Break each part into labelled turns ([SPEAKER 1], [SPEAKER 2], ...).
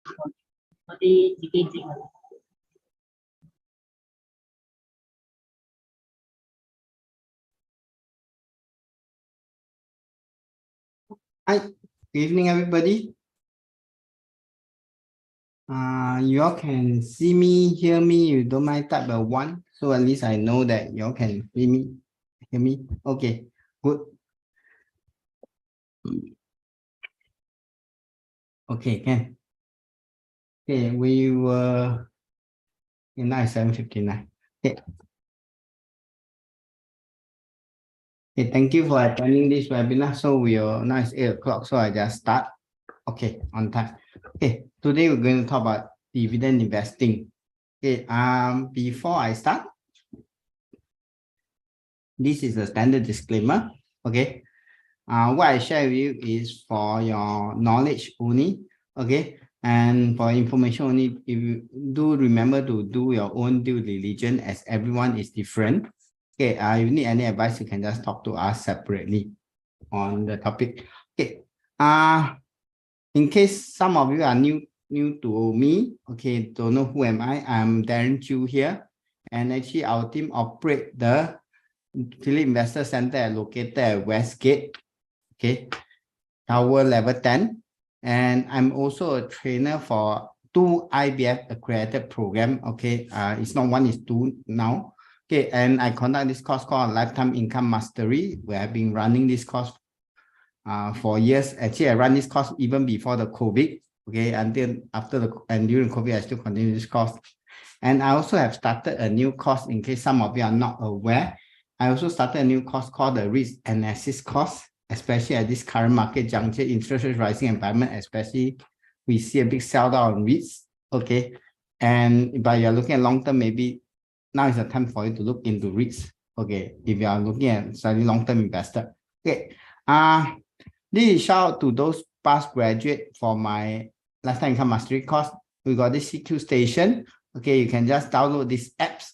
[SPEAKER 1] Hi, good evening, everybody. You all can see me, hear me. You don't mind type a 1, so at least I know that you all can see me, hear me. Okay, good. Okay, can. Okay, we were in 7:59. Okay. Okay, thank you for attending this webinar. So we are now it's 8 o'clock, so I just start. Okay, on time. Okay, today we're going to talk about dividend investing. Okay, before I start, this is a standard disclaimer. Okay, what I share with you is for your knowledge only. Okay, and for information only. If you do remember to do your own due diligence, as everyone is different. Okay, if you need any advice, you can just talk to us separately on the topic. Okay, in case some of you are new to me, okay, don't know who am I. I'm Darren Chu here, and actually our team operate the Philip Investor Center located at Westgate, okay, tower level 10. And I'm also a trainer for 2 IBF accredited program. Okay, it's not 1, it's 2 now. Okay, and I conduct this course called Lifetime Income Mastery, where I've been running this course for years. Actually, I run this course even before the COVID. Okay, until after and during COVID, I still continue this course. And I also have started a new course in case some of you are not aware. I also started a new course called the Risk Analysis course, especially at this current market juncture, interest rate rising environment, especially we see a big sell down on REITs. Okay, and but you're looking at long term, maybe now is the time for you to look into REITs. Okay, if you are looking at slightly long term investor. Okay, this is shout out to those past graduate for my Lifetime Income Mastery course. We got this CQ station. Okay, you can just download these apps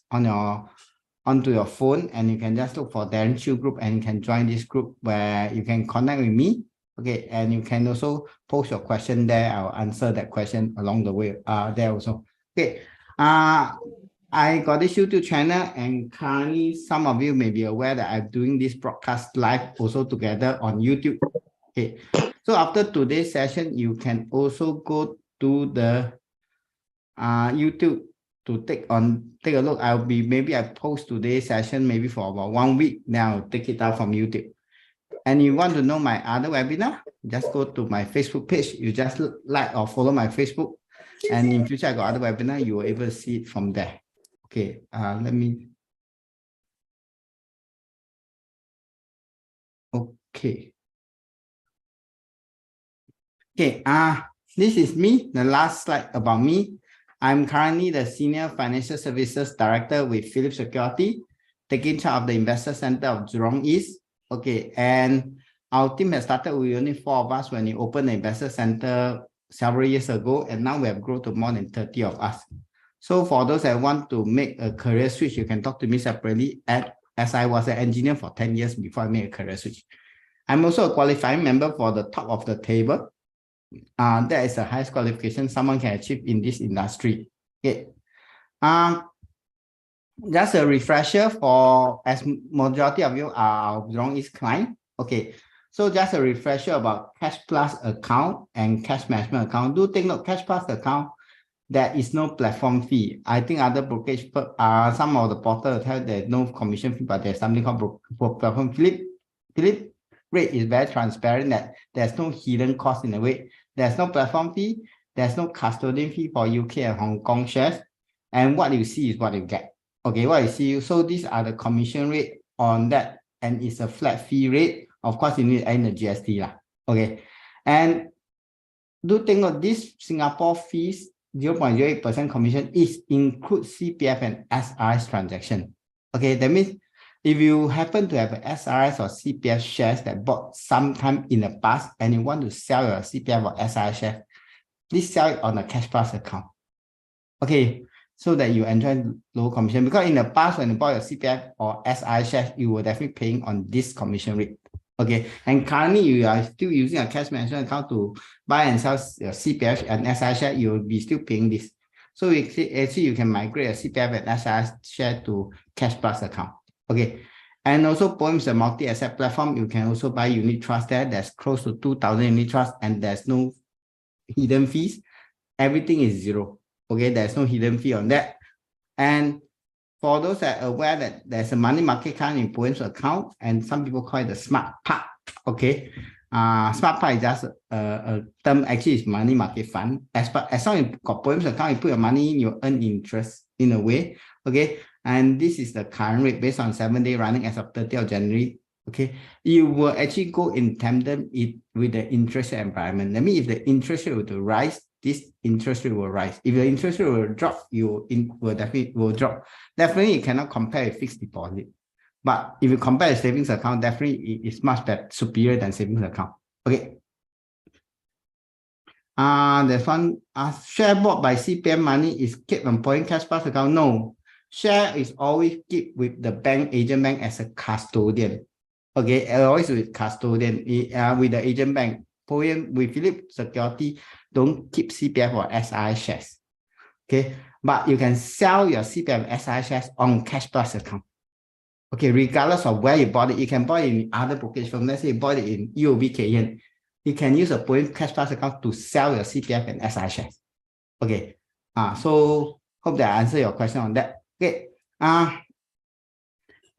[SPEAKER 1] onto your phone, and you can just look for Darren Chu group, and you can join this group where you can connect with me. Okay, and you can also post your question there. I'll answer that question along the way there also. Okay, I got this YouTube channel, and currently some of you may be aware that I'm doing this broadcast live also together on YouTube. Okay, so after today's session, you can also go to the YouTube to take a look. Maybe I post today's session maybe for about 1 week. Now I'll take it out from YouTube. And you want to know my other webinar, just go to my Facebook page. You just like or follow my Facebook. And in future, I got other webinar, you will able to see it from there. Okay, let me. Okay. Okay, this is me, the last slide about me. I'm currently the Senior Financial Services Director with Philip Security, taking charge of the Investor Center of Jurong East. Okay, and our team has started with only 4 of us when we opened the Investor Center several years ago, and now we have grown to more than 30 of us. So for those that want to make a career switch, you can talk to me separately, as I was an engineer for 10 years before I made a career switch. I'm also a qualifying member for the top of the table. That is the highest qualification someone can achieve in this industry. Okay. Just a refresher for as majority of you are Jurong East client. Okay. So just a refresher about Cash Plus account and cash management account. Do take note, Cash Plus account, there is no platform fee. I think other brokerage, some of the portals tell there's no commission fee, but there's something called platform Philip rate is very transparent, that there's no hidden cost in the way. There's no platform fee. There's no custodian fee for UK and Hong Kong shares. And what you see is what you get. Okay, what you see. So these are the commission rate on that. And it's a flat fee rate. Of course, you need to add the GST. Okay. And do think of this Singapore fees, 0.08% commission is include CPF and SRS transaction. Okay, that means if you happen to have SRS or CPF shares that bought sometime in the past and you want to sell your CPF or SRS share, please sell it on a Cash Plus account. Okay, so that you enjoy low commission. Because in the past, when you bought your CPF or SRS shares, you were definitely paying on this commission rate. Okay, and currently you are still using a cash management account to buy and sell your CPF and SI share, you will be still paying this. So actually you can migrate a CPF and SI share to Cash Plus account. Okay, and also Poem is a multi-asset platform. You can also buy unit trust there. There's close to 2,000 unit trust and there's no hidden fees. Everything is zero. Okay, there's no hidden fee on that. And for those that are aware that there's a money market account in Poem's account, and some people call it the smart part. Okay, smart part is just a term. Actually, it's money market fund. As long as you got Poem's account, you put your money in, you earn interest in a way. Okay, and this is the current rate based on 7 day running as of 30th of January. Okay, you will actually go in tandem with the interest rate environment. That means if the interest rate were to rise, this interest rate will rise. If the interest rate will drop, will definitely drop. Definitely, you cannot compare with fixed deposit. But if you compare a savings account, definitely it's much better, superior than savings account. Okay. There's one share bought by CPM money is kept on Point Cash Plus account. No, share is always kept with the bank, agent bank as a custodian. Okay, always with custodian, with the agent bank. Poem with Philip Security, don't keep CPF or SI shares. Okay, but you can sell your CPF and SI shares on Cash Plus account. Okay, regardless of where you bought it, you can buy it in other brokerage firm. Let's say you bought it in UOB Kay Hian. You can use a Poem Cash Plus account to sell your CPF and SI shares. Okay, so hope that I answer your question on that. Okay,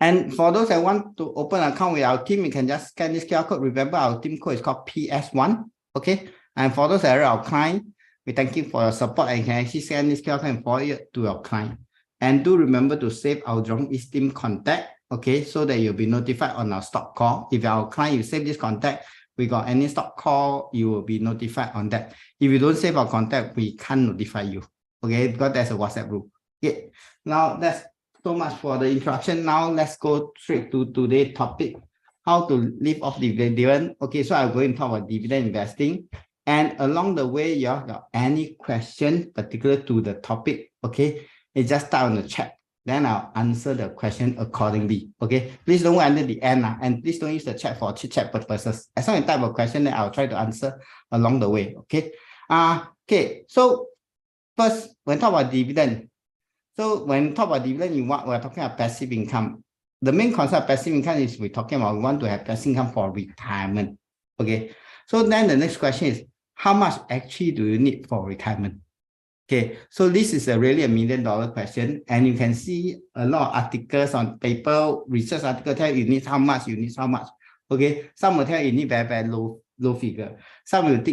[SPEAKER 1] and for those that want to open an account with our team, you can just scan this QR code. Remember, our team code is called PS1. Okay. And for those that are our client, we thank you for your support and you can actually scan this QR code and forward it to your client. And do remember to save our Jurong East team contact. Okay. So that you'll be notified on our stock call. If you're our client, you save this contact. We got any stock call, you will be notified on that. If you don't save our contact, we can't notify you. Okay. Because there's a WhatsApp rule. Okay. Now that's so much for the introduction. Now let's go straight to today's topic, how to live off dividend. Okay, so I'm going to talk about dividend investing. And along the way, you have any question particular to the topic, okay, you just type on the chat. Then I'll answer the question accordingly. Okay, please don't wait until the end. And please don't use the chat for chit-chat purposes. As long as you type a question, then I'll try to answer along the way. Okay. Okay, so first, when we talk about dividend, so when we talk about dividend, we're talking about passive income. The main concept of passive income is we're talking about we want to have passive income for retirement. Okay. So then the next question is, how much actually do you need for retirement? Okay. So this is really $1 million question. And you can see a lot of articles on paper, research article tell you need how much, you need how much. Okay. Some will tell you need very, very low figure. Some will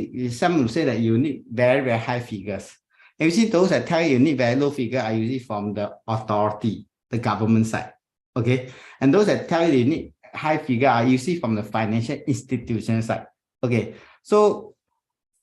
[SPEAKER 1] say that you need very, very high figures. And you see those that tell you need very low figure are usually from the authority, the government side. Okay. And those that tell you need high figure are usually from the financial institution side. Okay. So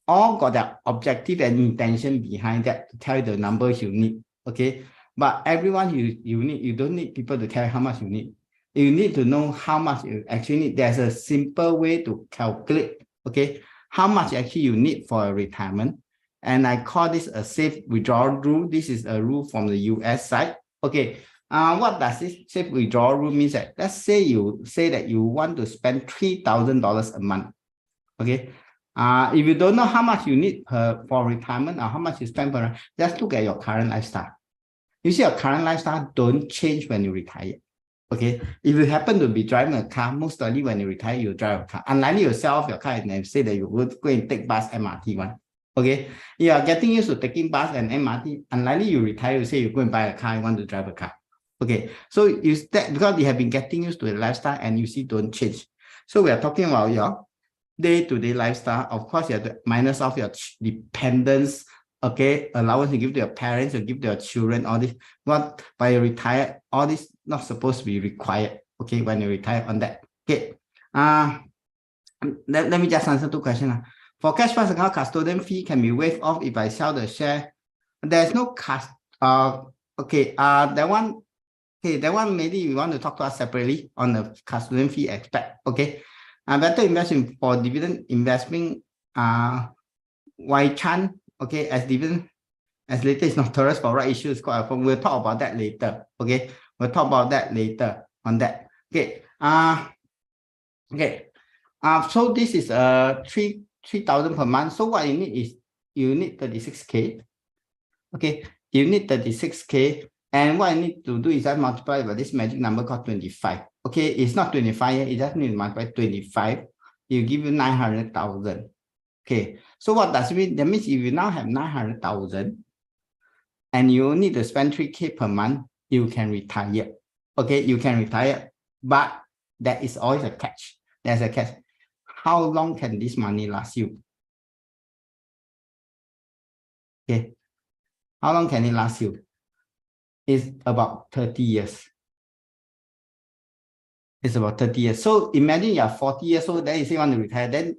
[SPEAKER 1] all got that objective and intention behind that to tell you the numbers you need. Okay. But everyone you don't need people to tell you how much you need. You need to know how much you actually need. There's a simple way to calculate, okay, how much actually you need for a retirement. And I call this a safe withdrawal rule. This is a rule from the US side. Okay. What does this safe withdrawal rule mean? That let's say you say that you want to spend $3,000 a month. Okay. If you don't know how much you need for retirement or how much you spend per, just look at your current lifestyle. You see your current lifestyle don't change when you retire. Okay. If you happen to be driving a car, most likely when you retire, you drive a car. Unlikely you sell off your car and then say that you would go and take bus, MRT one. Okay, you are getting used to taking bus and MRT. Unlikely you retire, you say you go and buy a car, you want to drive a car. Okay, so because you have been getting used to the lifestyle and you see don't change. So we are talking about your day-to-day lifestyle. Of course, you have to minus off your dependence. Okay, allowance you give to your parents, you give to your children, all this. But by you retire, all this not supposed to be required. Okay, when you retire on that. Okay, let me just answer two questions. For Cash Plus account, custodian fee can be waived off if I sell the share. There's no that one maybe you want to talk to us separately on the custodian fee aspect. Okay. Better investing for dividend investment. Why Chan? Okay, as dividend as later is notorious for right issues. We'll talk about that later. Okay, we'll talk about that later on that. Okay. Okay. So this is 3,000 per month. So what you need is you need 36K. Okay, you need 36K. And what I need to do is I multiply by this magic number called 25. Okay, it's not 25 yet, it just need to multiply 25. You give you 900,000. Okay, so what does it mean? That means if you now have 900,000 and you need to spend 3K per month, you can retire. Okay, you can retire, but there is always a catch. There's a catch. How long can this money last you? Okay, how long can it last you? It's about 30 years. It's about 30 years. So imagine you're 40 years old, then you say you want to retire, then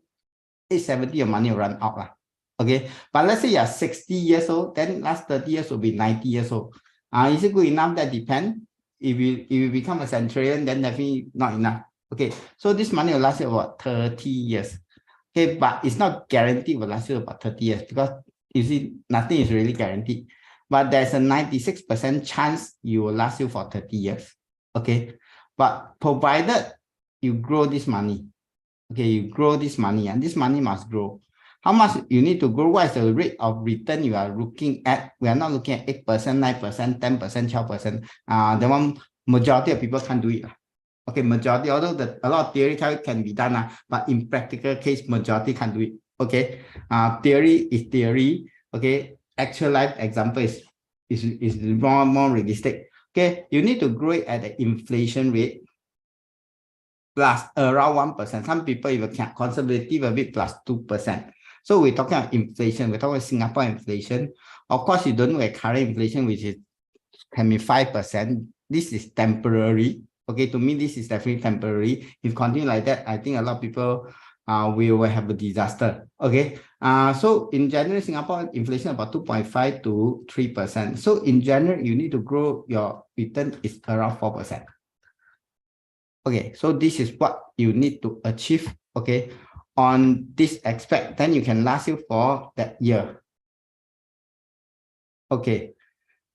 [SPEAKER 1] age 70, your money will run out. Okay, but let's say you're 60 years old, then last 30 years will be 90 years old. Is it good enough? That depends. If you become a centurion, then definitely not enough. Okay, so this money will last you about 30 years. Okay, but it's not guaranteed will last you about 30 years because you see, nothing is really guaranteed. But there's a 96% chance you will last you for 30 years. Okay, but provided you grow this money. Okay, you grow this money and this money must grow. How much you need to grow? What is the rate of return you are looking at? We are not looking at 8%, 9%, 10%, 12%. The one majority of people can't do it. Okay, majority, although a lot of theory can be done, but in practical case, majority can't do it. Okay, theory is theory. Okay, actual life example is more realistic. Okay, you need to grow it at the inflation rate plus around 1%. Some people even conservative a bit plus 2%. So we're talking about inflation. We're talking about Singapore inflation. Of course, you don't know a current inflation, which can be 5%. This is temporary. Okay, to me, this is definitely temporary. If continue like that, I think a lot of people will have a disaster. Okay, so in general, Singapore inflation about 2.5 to 3%. So in general, you need to grow your return is around 4%. Okay, so this is what you need to achieve. Okay, on this aspect, then you can last you for that year. Okay,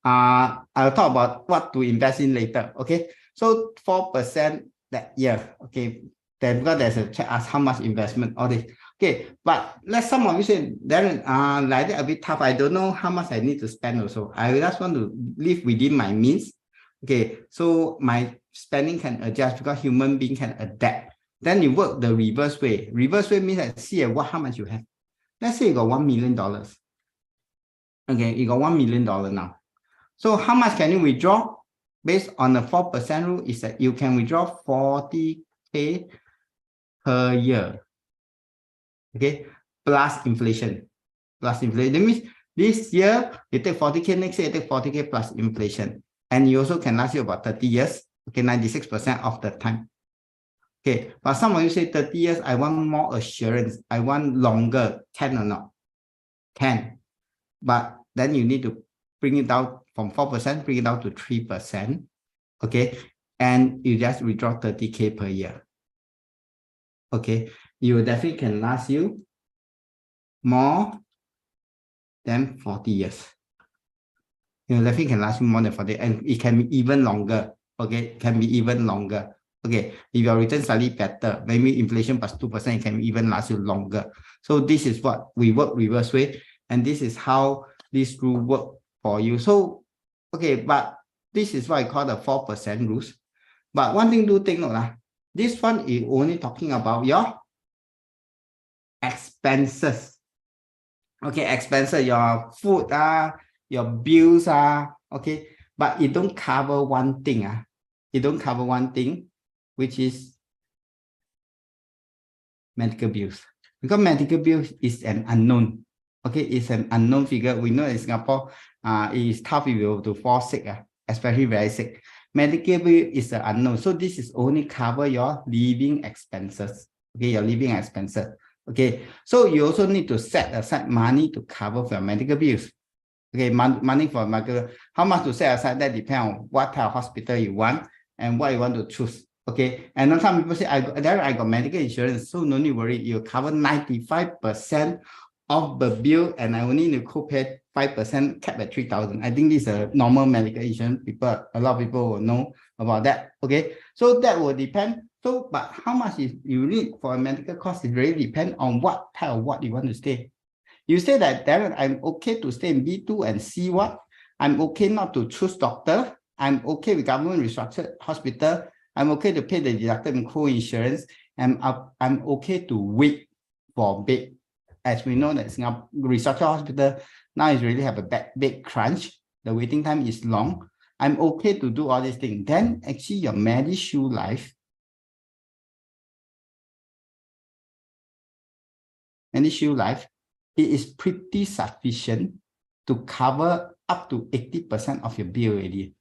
[SPEAKER 1] I'll talk about what to invest in later. Okay, so 4% that year. Okay, then because there's a check ask how much investment, all this. Okay, but let some of you say, Darren, like that a bit tough. I don't know how much I need to spend also. I just want to live within my means. Okay, so my spending can adjust because human being can adapt. Then you work the reverse way. Reverse way means that see how much you have. Let's say you got $1 million. Okay, you got $1 million now. So how much can you withdraw? Based on the 4% rule is that you can withdraw 40K per year. Okay, plus inflation. Plus inflation. That means this year you take 40K, next year you take 40K plus inflation. And you also can last you about 30 years. Okay, 96% of the time. Okay, but some of you say 30 years, I want more assurance. I want longer. Can or not? Can. But then you need to bring it down from 4%, bring it down to 3%. Okay, and you just withdraw 30K per year. Okay, you definitely can last you more than 40 years. You definitely can last you more than 40, and it can be even longer. Okay, it can be even longer. Okay, if your return slightly better, maybe inflation plus 2%, it can even last you longer. So this is what we work reverse way, and this is how this rule work for you. So, okay, but this is what I call the 4% rules. But one thing do take note, this one is only talking about your expenses. Okay, expenses, your food, your bills, okay, but it don't cover one thing. It don't cover one thing, which is medical bills. Because medical bills is an unknown. Okay, it's an unknown figure. We know in Singapore, it is tough if you have to fall sick, especially very sick. Medical bill is an unknown. So this is only cover your living expenses. Okay, your living expenses. Okay, so you also need to set aside money to cover for your medical bills. Okay, money for medical. How much to set aside? That depends on what type of hospital you want and what you want to choose. Okay, and then some people say, I got medical insurance, so no need worry. You cover 95% of the bill, and I only need to co-pay 5%, cap at 3,000. I think this is a normal medical insurance. A lot of people will know about that. Okay, so that will depend So, but how much is you need for a medical cost, it really depends on what type of what you want to stay. You say that, Darren, I'm okay to stay in B2 and C what? I'm okay not to choose doctor. I'm okay with government restructured hospital. I'm okay to pay the deductible and co-insurance. And I'm okay to wait for bed. As we know that Singapore restructured hospital now is really have a big crunch. The waiting time is long. I'm okay to do all these things. Then actually your MediShield Life, it is pretty sufficient to cover up to 80% of your bill already.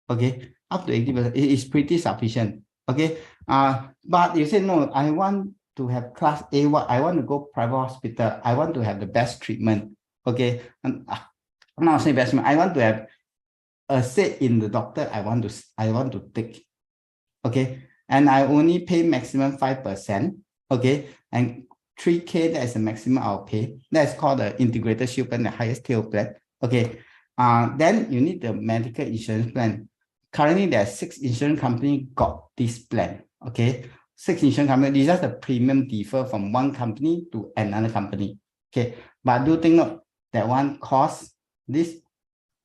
[SPEAKER 1] Okay, up to 80%, it is pretty sufficient. Okay, but you say no, I want to have class A, what I want to go private hospital, I want to have the best treatment. Okay, and I'm not saying best treatment, I want to have a say in the doctor I want to take. Okay, and I only pay maximum 5%. Okay, and 3K, that is the maximum I'll pay. That's called the integrated shield plan, the highest tier plan. Okay, then you need the medical insurance plan. Currently, there are 6 insurance companies got this plan. Okay, 6 insurance companies. It's just the premium differ from one company to another company. Okay, but do take note that one cost, this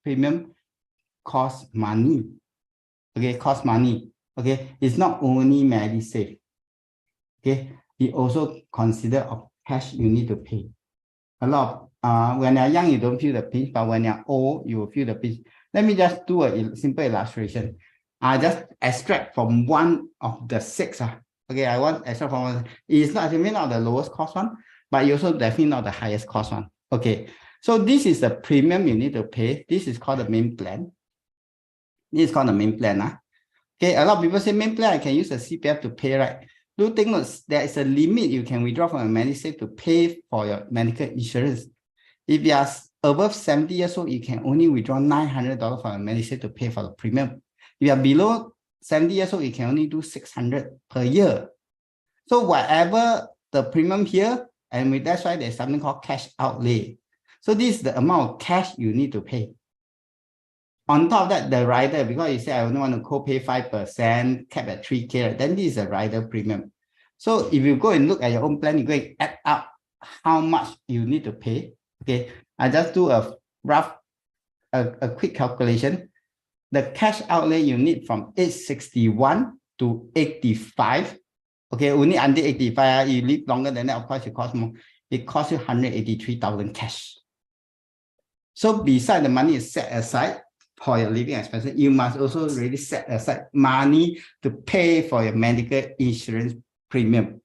[SPEAKER 1] premium costs money. Okay, cost money. Okay, it's not only MediSave. Okay, it also consider of cash you need to pay. A lot of, when you're young, you don't feel the pinch, but when you're old, you will feel the pinch. Let me just do a simple illustration. I just extract from one of the 6. Okay, I want extract from one. It's not definitely not the lowest cost one, but it's also definitely not the highest cost one. Okay, so this is the premium you need to pay. This is called the main plan. This is called the main plan. Okay, a lot of people say main plan, I can use the CPF to pay, right? Do take note, there is a limit you can withdraw from a MediSave to pay for your medical insurance. If you are above 70 years old, you can only withdraw $900 from a MediSave to pay for the premium. If you are below 70 years old, you can only do $600 per year. So whatever the premium here, and that's why there's something called cash outlay. So this is the amount of cash you need to pay. On top of that, the rider, because you say I only want to co-pay 5%, cap at 3K, then this is a rider premium. So if you go and look at your own plan, you go and add up how much you need to pay. Okay, I just do a quick calculation. The cash outlay you need from age 61 to 85. Okay, only under 85, you live longer than that, of course, it costs more. It costs you 183,000 cash. So beside the money is set aside for your living expenses, you must also really set aside money to pay for your medical insurance premium.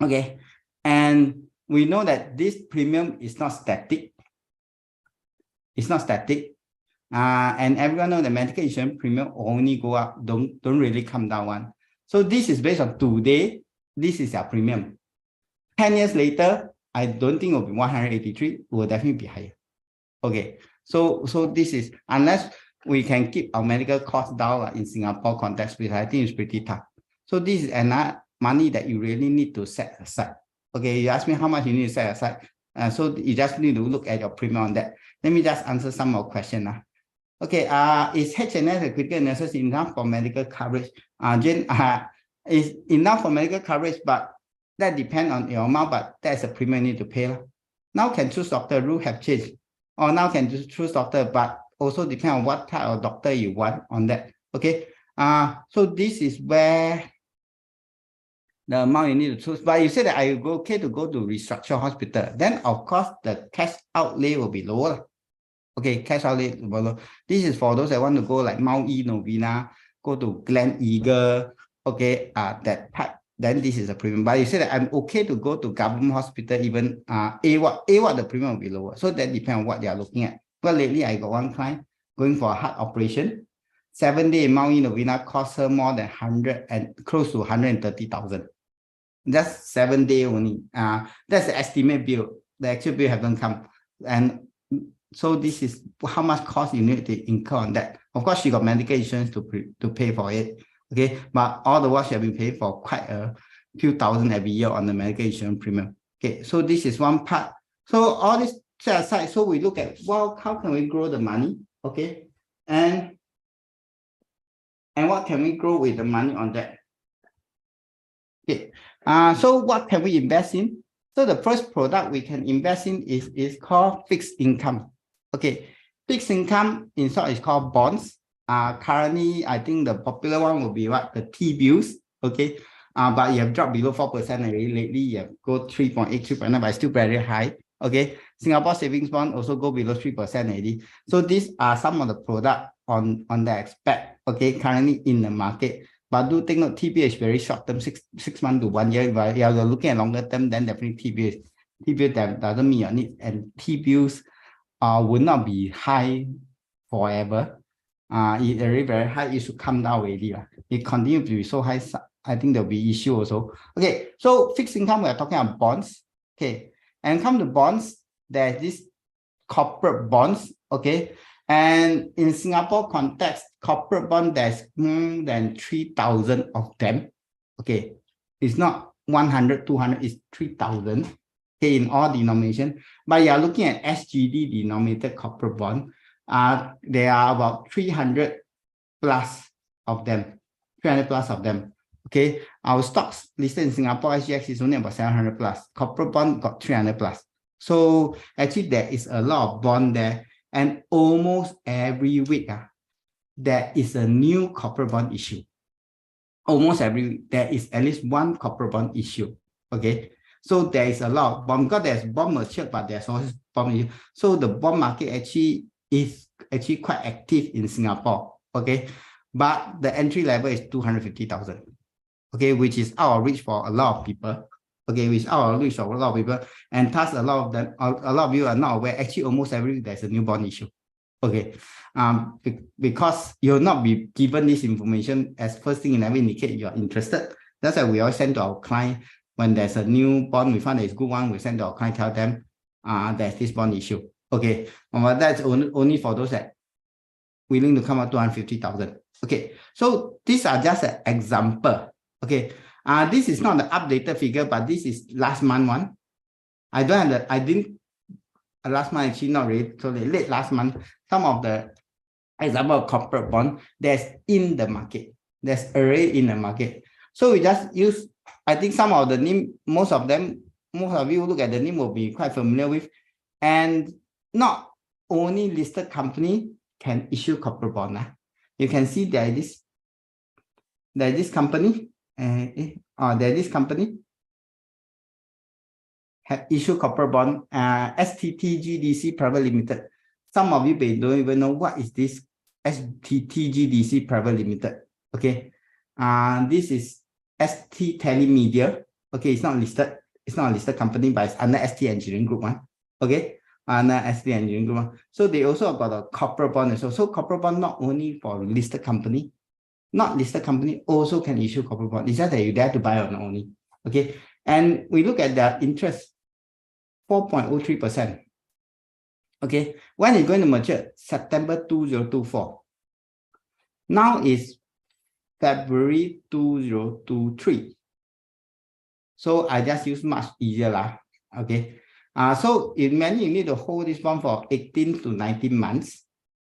[SPEAKER 1] Okay, and we know that this premium is not static. It's not static. And everyone knows the medical insurance premium only go up, don't really come down one. So this is based on today. This is our premium. 10 years later, I don't think it will be 183. It will definitely be higher. Okay, so this is, unless we can keep our medical costs down in Singapore context, which I think is pretty tough. So this is another money that you really need to set aside. Okay, you ask me how much you need to set aside. So you just need to look at your premium on that. Let me just answer some more questions. Okay, is HNS a critical illness enough for medical coverage? Jane, is enough for medical coverage, but that depends on your amount, but that's a premium you need to pay. Now can choose doctor, rule have changed. Or now can choose doctor, but also depend on what type of doctor you want on that. Okay, so this is where the amount you need to choose. But you say that I go okay to go to restructure hospital, then of course the cash outlay will be lower. Okay, cash outlay will be lower. This is for those that want to go like Mount E Novena, go to Glen Eagle. Okay, that type. Then this is a premium. But you say that I'm okay to go to government hospital, even A-Ward, the premium will be lower. So that depends on what they are looking at. Well, lately I got one client going for a heart operation. 7 days in Mount E Novena cost her more than 100 and close to 130,000. That's 7 days only. That's the estimate bill. The actual bill haven't come. And so this is how much cost you need to incur on that. Of course, she got medical insurance to pay for it. Okay, but all the while she have been paying for quite a few thousand every year on the medical insurance premium. Okay, so this is one part. So all this set aside, so we look at, well, how can we grow the money? Okay, and what can we grow with the money on that? So what can we invest in? So the first product we can invest in is called fixed income. Okay, fixed income in short is called bonds. Currently, I think the popular one will be what? The T-bills. Okay, but you have dropped below 4% already. Lately, you have go 3.8, 3.9, but still very high. Okay, Singapore savings bond also go below 3% already. So these are some of the product on the aspect. Okay, currently in the market. But do take note, TBA is very short term, six months to 1 year. But if you're looking at longer term, then definitely TBA doesn't meet your needs, and T-bills will not be high forever. It's already very high, it should come down already. It continues to be so high, I think there'll be issue also. Okay, so fixed income, we're talking about bonds. Okay, and come to bonds, there's this corporate bonds. Okay, and in Singapore context, corporate bond, there's more than 3,000 of them. Okay, it's not 100, 200, it's 3,000. Okay, in all denomination. But you are looking at SGD denominated corporate bond. There are about 300 plus of them. 300 plus of them. Okay, our stocks listed in Singapore SGX is only about 700 plus. Corporate bond got 300 plus. So actually there is a lot of bond there, and almost every week there is a new corporate bond issue. Almost every week there is at least one corporate bond issue. Okay, so there is a lot of bond, because there's bond mature, but there's also bond issue. So the bond market actually is quite active in Singapore. Okay, but the entry level is 250,000. Okay, which is out of reach for a lot of people. Okay, which is out of reach for a lot of people, and thus a lot of you are not aware. Actually, almost every week there's a new bond issue. Okay, because you'll not be given this information as first thing, and never indicate you're interested. That's why we always send to our client when there's a new bond we find that is good one. We send to our client, tell them there's this bond issue. Okay, but that's only for those that willing to come up 250,000. Okay, so these are just an example. Okay, this is not the updated figure, but this is last month one. I didn't last month, actually not really, so late last month, some of the example of corporate bond that's in the market, that's already in the market. So we just use, I think some of the name, most of you look at the name will be quite familiar with, and not only listed company can issue corporate bond. You can see there is this company, this company have issued corporate bond, STTGDC Private Limited. Some of you may don't even know what is this STTGDC Private Limited. Okay, this is ST Telemedia. Okay, it's not listed. It's not a listed company, but it's under ST Engineering Group one. Okay, under ST Engineering Group one. So they also got a corporate bond as well. So corporate bond not only for listed company, not listed company also can issue corporate bond. It's just that you dare to buy or not only. Okay, and we look at the interest, 4.03%. Okay, when it's going to mature? September 2024. Now is February 2023. So I just use much easier lah. Okay, so in many you need to hold this bond for 18 to 19 months.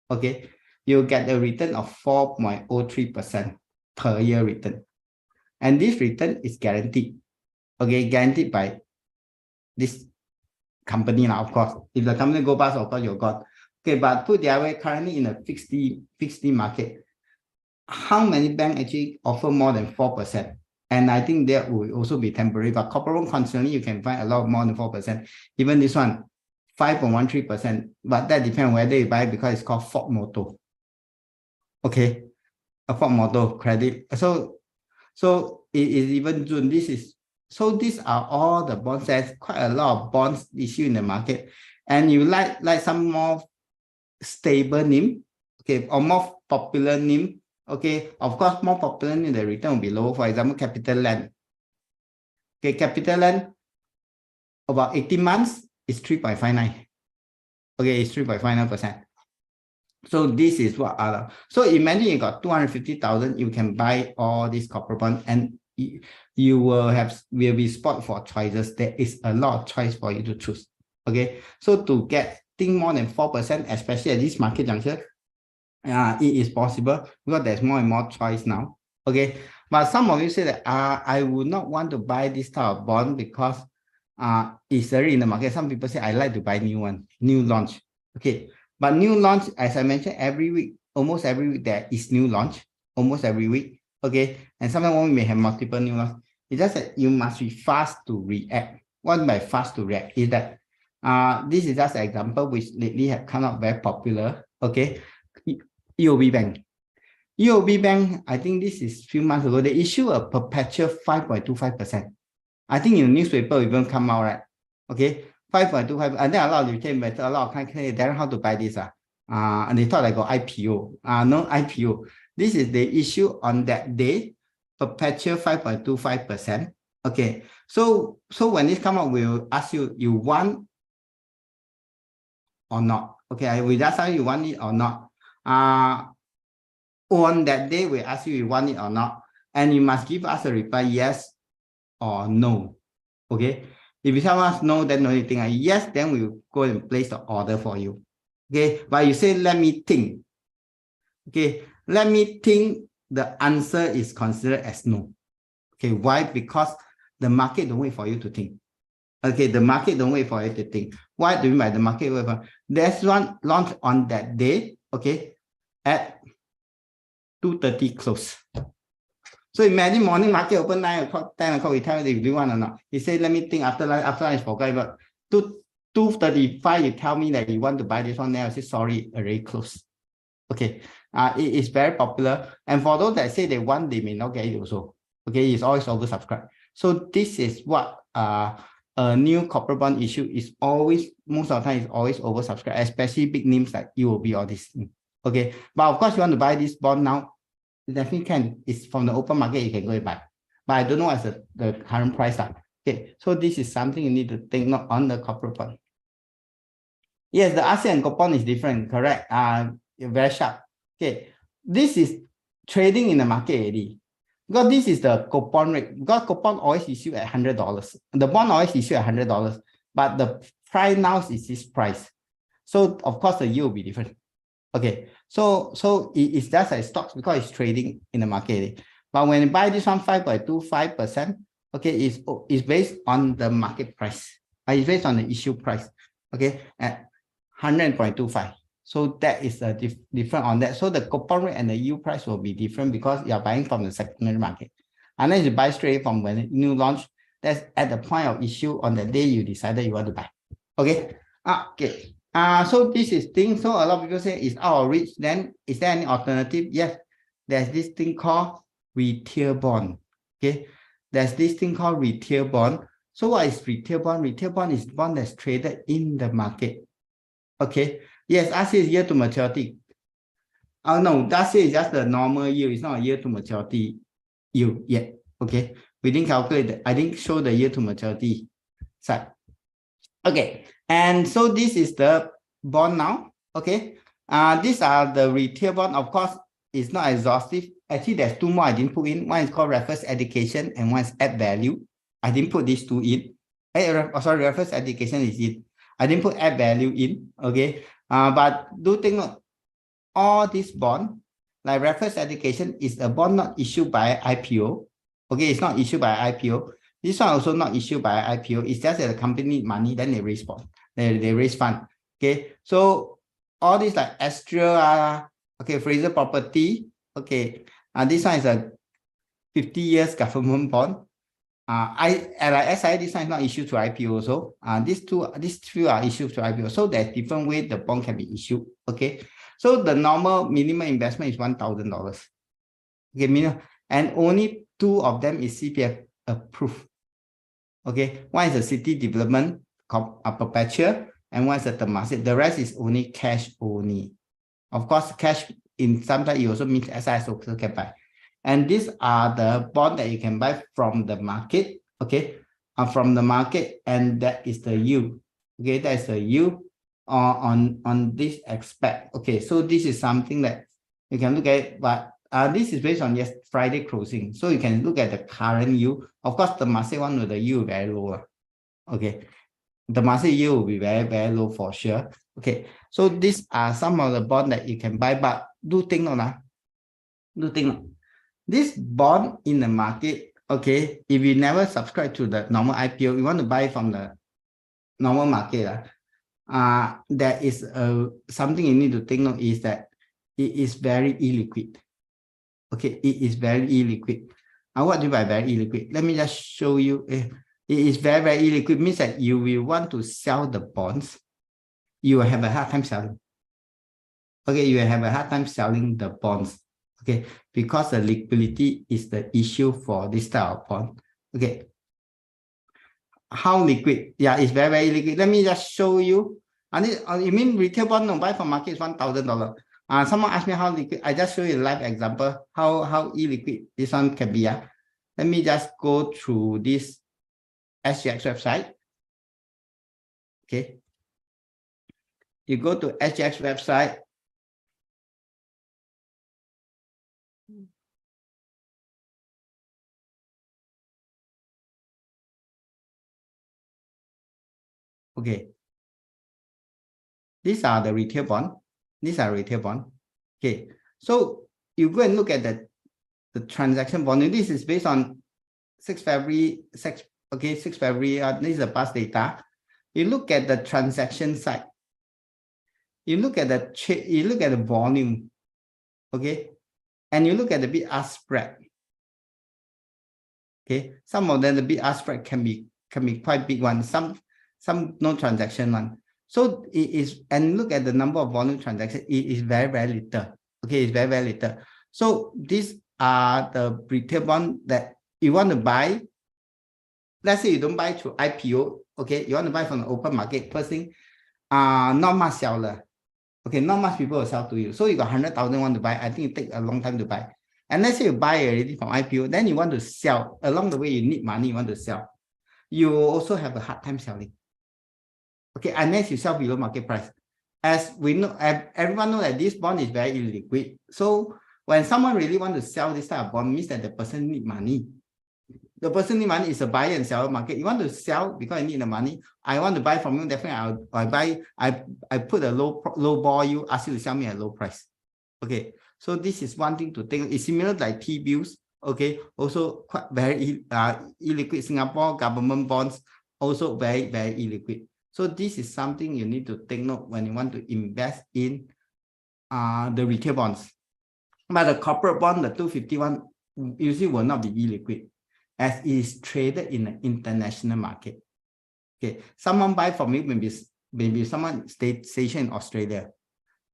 [SPEAKER 1] Okay, you'll get a return of 4.03% per year return, and this return is guaranteed. Okay, guaranteed by this company now, of course. If the company go bust, of course you're gone. Okay, but put the other way, currently in a fixed D market, how many banks actually offer more than 4%? And I think that will also be temporary, but corporate bond constantly you can find a lot more than 4%. Even this one, 5.13%, but that depends on whether you buy it because it's called Ford Motor. Okay, a Ford Motor credit. So it is even June. So these are all the bonds. There's quite a lot of bonds issued in the market, and you like some more stable name, okay, or more popular name. Okay, of course, more popular name, the return will be lower. For example, Capital Land. Okay, Capital Land, about 18 months is 3.59. Okay, it's 3.59%. So this is what other. So imagine you got 250,000, you can buy all these corporate bonds, and you will be spoiled for choices. There is a lot of choice for you to choose. Okay, so to get more than 4%, especially at this market juncture, it is possible because there's more and more choice now. Okay, But some of you say that I would not want to buy this type of bond because it's already in the market. Some people say I like to buy new one, new launch. Okay, but new launch, as I mentioned, every week, almost every week there is new launch, almost every week. Okay, and sometimes one may have multiple new launch. It's just that you must be fast to react. What by fast to react is that this is just an example which lately have come out very popular. Okay, UOB Bank. UOB Bank, I think this is a few months ago, they issue a perpetual 5.25%. I think in the newspaper even come out, right? Okay, 5.25. And then a lot of retail investors, a lot of clients say, Darren, how to buy this? And they thought I got IPO. No IPO. This is the issue on that day, perpetual 5.25%. Okay, so when this come out, we'll ask you, you want or not? Okay, we just ask you want it or not. On that day, we ask you want it or not, and you must give us a reply yes or no. Okay, if you tell us no, then the only thing yes, then we will go and place the order for you. Okay, but you say let me think. Okay, let me think. The answer is considered as no. Okay, why? Because the market don't wait for you to think. Okay, the market don't wait for you to think. Why do you mean by the market wait for? There's one launch on that day. Okay, at 2:30 close. So imagine morning market open 9 o'clock, 10 o'clock, we tell you if you want or not. He said, let me think after lunch, forget about 2:35, you tell me that you want to buy this one, then I say, sorry, already closed. Okay, it is very popular. And for those that say they want, they may not get it also. Okay, it's always oversubscribed. So this is what a new corporate bond issue is always, most of the time, is always oversubscribed, especially big names like UOB or this. Okay, but of course, you want to buy this bond now, you definitely can. It's from the open market, you can go and buy. But I don't know what's the current price. Okay, so this is something you need to think not on the corporate bond. Yes, the ASEAN coupon is different, correct? Very sharp. Okay, this is trading in the market already. Because this is the coupon rate. Because coupon always issue at $100. The bond always issue at $100, but the price now is this price. So of course the yield will be different. Okay, so it's just a stocks because it's trading in the market. But when you buy this one 5.25%, okay, it's based on the market price. It's based on the issue price. Okay, at 100.25. So that is a different on that. So the coupon rate and the yield price will be different because you are buying from the secondary market. Unless you buy straight from when new launch, that's at the point of issue on the day you decided you want to buy. Okay. Okay. So this is thing. So a lot of people say it's out of reach. Then is there any alternative? Yes. There's this thing called retail bond. Okay. There's this thing called retail bond. So what is retail bond? Retail bond is bond that's traded in the market. Okay. Yes, I say year to maturity. Oh no, that is just the normal yield. It's not a year to maturity yield yet. Okay. We didn't calculate that. I didn't show the year to maturity side. Okay. And so this is the bond now. Okay. These are the retail bond. Of course, it's not exhaustive. Actually, there's two more I didn't put in. One is called reference education and one is add value. I didn't put these two in. Sorry, reference education is in. I didn't put add value in. Okay. But do take note, all this bond, like reference education, is a bond not issued by IPO. Okay, it's not issued by IPO. This one also not issued by IPO. It's just that the company need money, then they raise bond. They raise fund. Okay, so all these like Astral, okay, Fraser Property. Okay, this one is a 50 years government bond. Like SI, this one is not issued to IPO also. These two are issued to IPO. So there's different way the bond can be issued. Okay. So the normal minimum investment is $1,000. Okay, minimum, and only two of them is CPF approved. Okay, one is a city development perpetual, and one is a Temasek. The rest is only cash only. Of course, cash in sometimes it also means SI also can buy. And these are the bond that you can buy from the market, okay, from the market, and that is the yield, okay, that is the yield on this aspect. Okay, so this is something that you can look at, but this is based on Friday closing, so you can look at the current yield. Of course, the Temasek one with the yield very low. Okay, the Temasek yield will be very, very low for sure. Okay, so these are some of the bond that you can buy, but do think note. Do think note. This bond in the market, okay, if you never subscribe to the normal IPO, you want to buy from the normal market, there is something you need to take note is that it is very illiquid. Okay, it is very illiquid. What do you mean by very illiquid? Let me just show you. It is very, very illiquid, means that you will want to sell the bonds. You will have a hard time selling. Okay, you will have a hard time selling the bonds. Okay, because the liquidity is the issue for this type of bond. Okay, how liquid? Yeah, it's very, very liquid. Let me just show you. You mean retail bond, no, buy from market is $1,000. Someone asked me how liquid. I just show you a live example how illiquid this one can be. Let me just go through this SGX website. Okay, you go to SGX website. Okay, these are the retail bond. These are retail bond. Okay, so you go and look at the transaction volume. This is based on 6 February. 6 February. This is the past data. You look at the transaction side. You look at the volume. Okay, and you look at the bid-ask spread. Okay, some of them the bid-ask spread can be quite big one. Some no transaction one. So it is, and look at the number of volume transactions. It is very, very little. Okay, it's very, very little. So these are the retail bond that you want to buy. Let's say you don't buy through IPO. Okay, you want to buy from the open market. First thing, not much seller. Okay, not much people will sell to you. So you got 100,000 want to buy. I think it takes a long time to buy. And let's say you buy already from IPO, then you want to sell. Along the way, you need money, you want to sell. You also have a hard time selling. Okay, unless you sell below market price. As we know, everyone knows that this bond is very illiquid. So when someone really wants to sell this type of bond, means that the person need money. The person need money is a buyer and seller market. You want to sell because I need the money. I want to buy from you. Definitely, I put a low ball. You ask you to sell me at low price. Okay, so this is one thing to think. It's similar like T-bills. Okay, also quite very illiquid. Singapore government bonds also very, very illiquid. So this is something you need to take note when you want to invest in the retail bonds. But the corporate bond, the 251, usually will not be illiquid, as it is traded in the international market. Okay, someone buy from you, maybe someone stationed in Australia,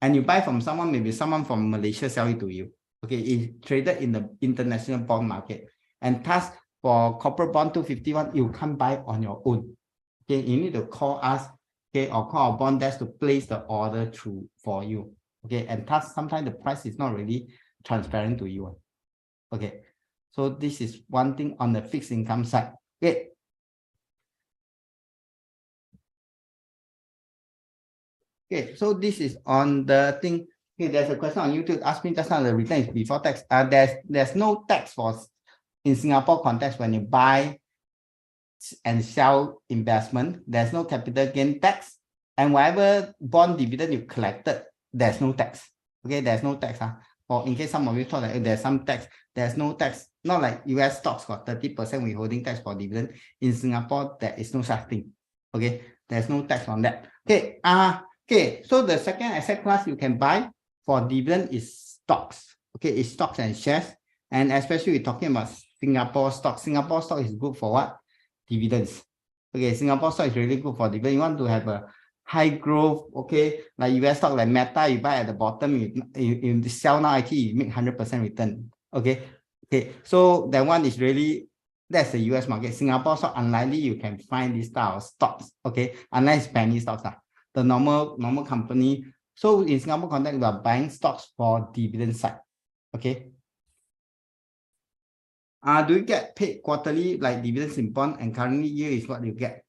[SPEAKER 1] and you buy from someone, maybe someone from Malaysia sell it to you. Okay, it's traded in the international bond market, and thus for corporate bond 251, you can't buy on your own. Okay, you need to call us, okay, or call our bond desk to place the order through for you. Okay, and thus sometimes the price is not really transparent to you. Okay, so this is one thing on the fixed income side. Okay. Okay, so this is on the thing. Okay, there's a question on YouTube. Ask me just now the return is before tax. There's no tax for in Singapore context when you buy and sell investment. There's no capital gain tax, and whatever bond dividend you collected, there's no tax. Okay, there's no tax. Or in case some of you thought that there's some tax, there's no tax. Not like US stocks got 30% withholding tax for dividend. In Singapore, there is no such thing. Okay, there's no tax on that. Okay, okay, so the second asset class you can buy for dividend is stocks. Okay, it's stocks and shares. And especially we're talking about Singapore stock. Singapore stock is good for what? Dividends. Okay, Singapore stock is really good for dividend. You want to have a high growth, okay, like US stock like Meta, you buy at the bottom, you sell now, IT, you make 100% return. Okay, so that one is really, that's the US market. Singapore stock, unlikely you can find this style of stocks. Okay, unless penny stocks are the normal company. So in Singapore context, we are buying stocks for dividend side. Okay. Do you get paid quarterly like dividends in bond, and currently year is what you get?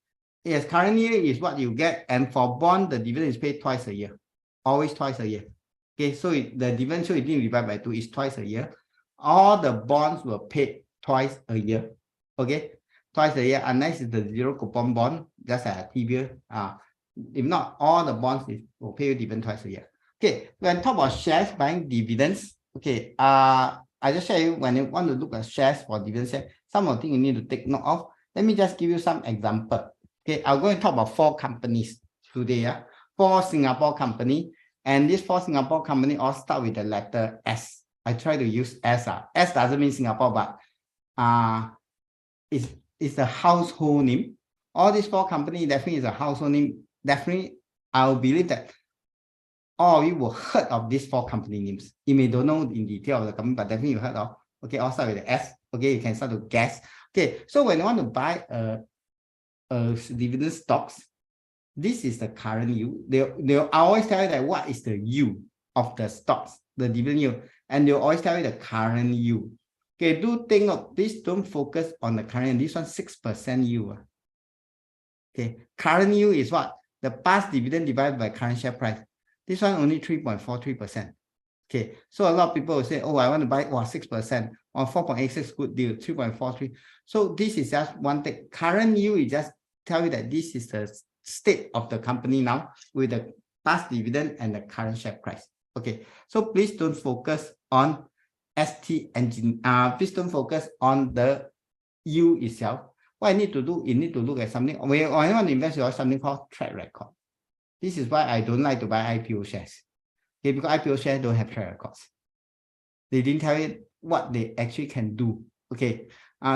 [SPEAKER 1] Yes, current year is what you get, and for bond, the dividend is paid twice a year, always twice a year. Okay, so the dividend, so you didn't divide by 2, is twice a year. All the bonds were paid twice a year. Okay, twice a year, unless it's the zero coupon bond, just a T-bill. If not, all the bonds will pay you dividend twice a year. Okay, when talk about shares buying dividends, okay, I just share you when you want to look at shares for dividend share, some of the things you need to take note of. Let me just give you some example. Okay, I'm going to talk about 4 companies today. Yeah, 4 Singapore company, and these 4 Singapore company all start with the letter S. I try to use S. S doesn't mean Singapore, but it's a household name. All these 4 companies definitely is a household name. Definitely, I will believe that all of you will heard of these 4 company names. You may don't know in detail of the company, but definitely you heard of. Okay, all start with the S. Okay, you can start to guess. Okay, so when you want to buy a dividend stocks, this is the current yield. They'll always tell you that what is the yield of the stocks, the dividend yield, and they'll always tell you the current yield. Okay, do think of this. Don't focus on the current. This one 6% yield. Okay, current yield is what? The past dividend divided by current share price. This one only 3.43%. Okay, so a lot of people will say, oh, I want to buy 6% or 4.86 good deal, 3.43. So this is just one thing. Current yield is just tell you that this is the state of the company now with the past dividend and the current share price. Okay, so please don't focus on ST engine. Please don't focus on the yield itself. What I need to do, you need to look at something. When you want to invest, you have something called track record. This is why I don't like to buy IPO shares. Okay, because IPO shares don't have track records. They didn't tell you what they actually can do. Okay,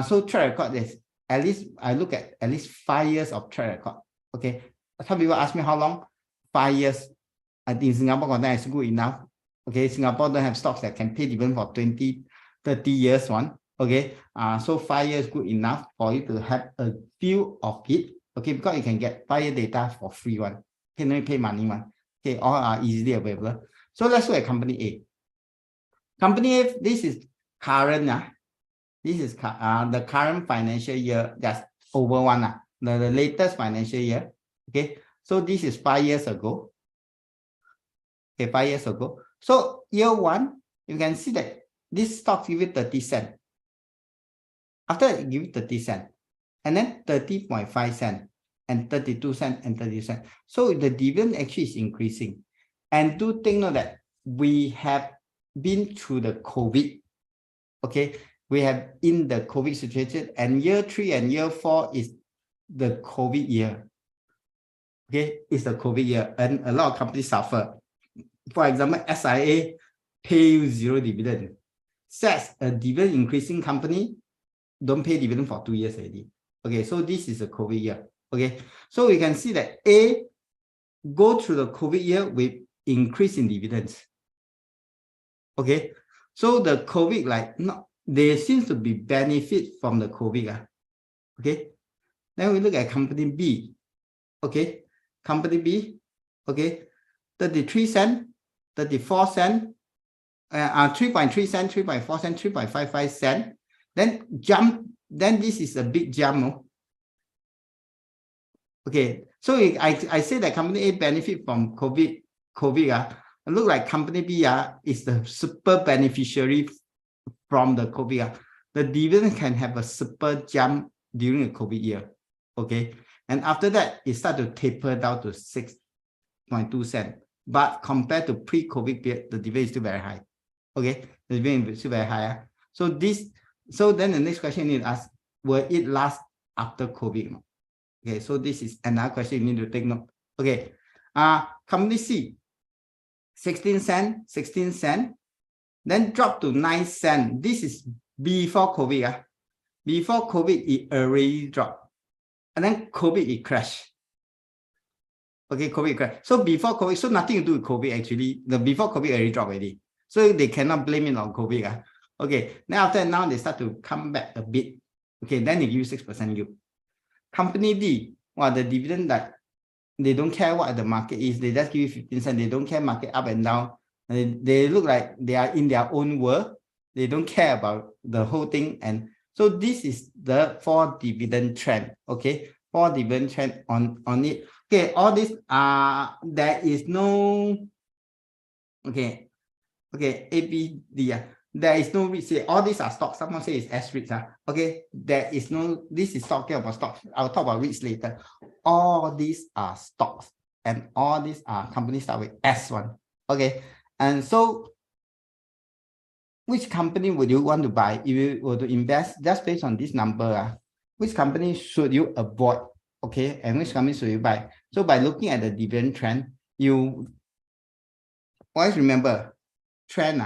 [SPEAKER 1] so track record is at least I look at least 5 years of track record. Okay, some people ask me how long. 5 years. I think Singapore content is good enough. Okay, Singapore don't have stocks that can pay dividend for 20, 30 years one. Okay, so 5 years good enough for you to have a view of it. Okay, because you can get 5 year data for free one. Okay, no pay money one. Okay, all are easily available. So let's look at company A. Company A, this is current. This is the current financial year, that's over one. The latest financial year. Okay, so this is 5 years ago. Okay, 5 years ago. So year 1, you can see that this stock give you 30 cents. After it give you 30 cents, and then 30.5 cents, and 32 cents, and 30 cents. So the dividend actually is increasing. And do take note that we have been through the COVID. Okay, we have in the COVID situation, and year 3 and year 4 is the COVID year. Okay, it's the COVID year, and a lot of companies suffer. For example, SIA pay 0 dividend. SATS, a dividend increasing company, don't pay dividend for 2 years already. Okay, so this is a COVID year. Okay, so we can see that A go through the COVID year with increase in dividends. Okay, so the COVID, like, no, there seems to be benefit from the COVID. Okay, then we look at company B. Okay, company B. Okay, 33 cents, 34 cents, 3.3 cents, 3.4 cents, 3.55 cents. Then jump. Then this is a big jump. Okay, so I say that company A benefit from COVID. It look like company B is the super beneficiary from the COVID. The dividend can have a super jump during the COVID year. Okay, and after that, it start to taper down to 6.2 cents. But compared to pre-COVID period, the dividend is still very high. Okay, the dividend is still very high. So then the next question you need to ask, will it last after COVID? Okay, so this is another question you need to take note. Okay, company C, 16 cents, then drop to 9 cents. This is before COVID. Before COVID, it already dropped. And then COVID, it crashed. Okay, COVID crashed. So before COVID, so nothing to do with COVID actually. The before COVID already dropped already. So they cannot blame it on COVID. Okay, then after now they start to come back a bit. Okay, then they give you 6% yield. Company D, the dividend that they don't care what the market is, they just give you 15 cents. They don't care market up and down. They look like they are in their own world. They don't care about the whole thing. And so this is the 4 dividend trend. Okay, 4 dividend trend on it. Okay, all this there is no okay, A, B, D. There is no REITs. All these are stocks. Someone say it's S REITs. Okay, there is no, this is talking about stocks. I'll talk about REITs later. All these are stocks, and all these are companies start with S1. Okay, and so which company would you want to buy if you were to invest just based on this number? Which company should you avoid? Okay, and which company should you buy? So by looking at the dividend trend, you always remember trend.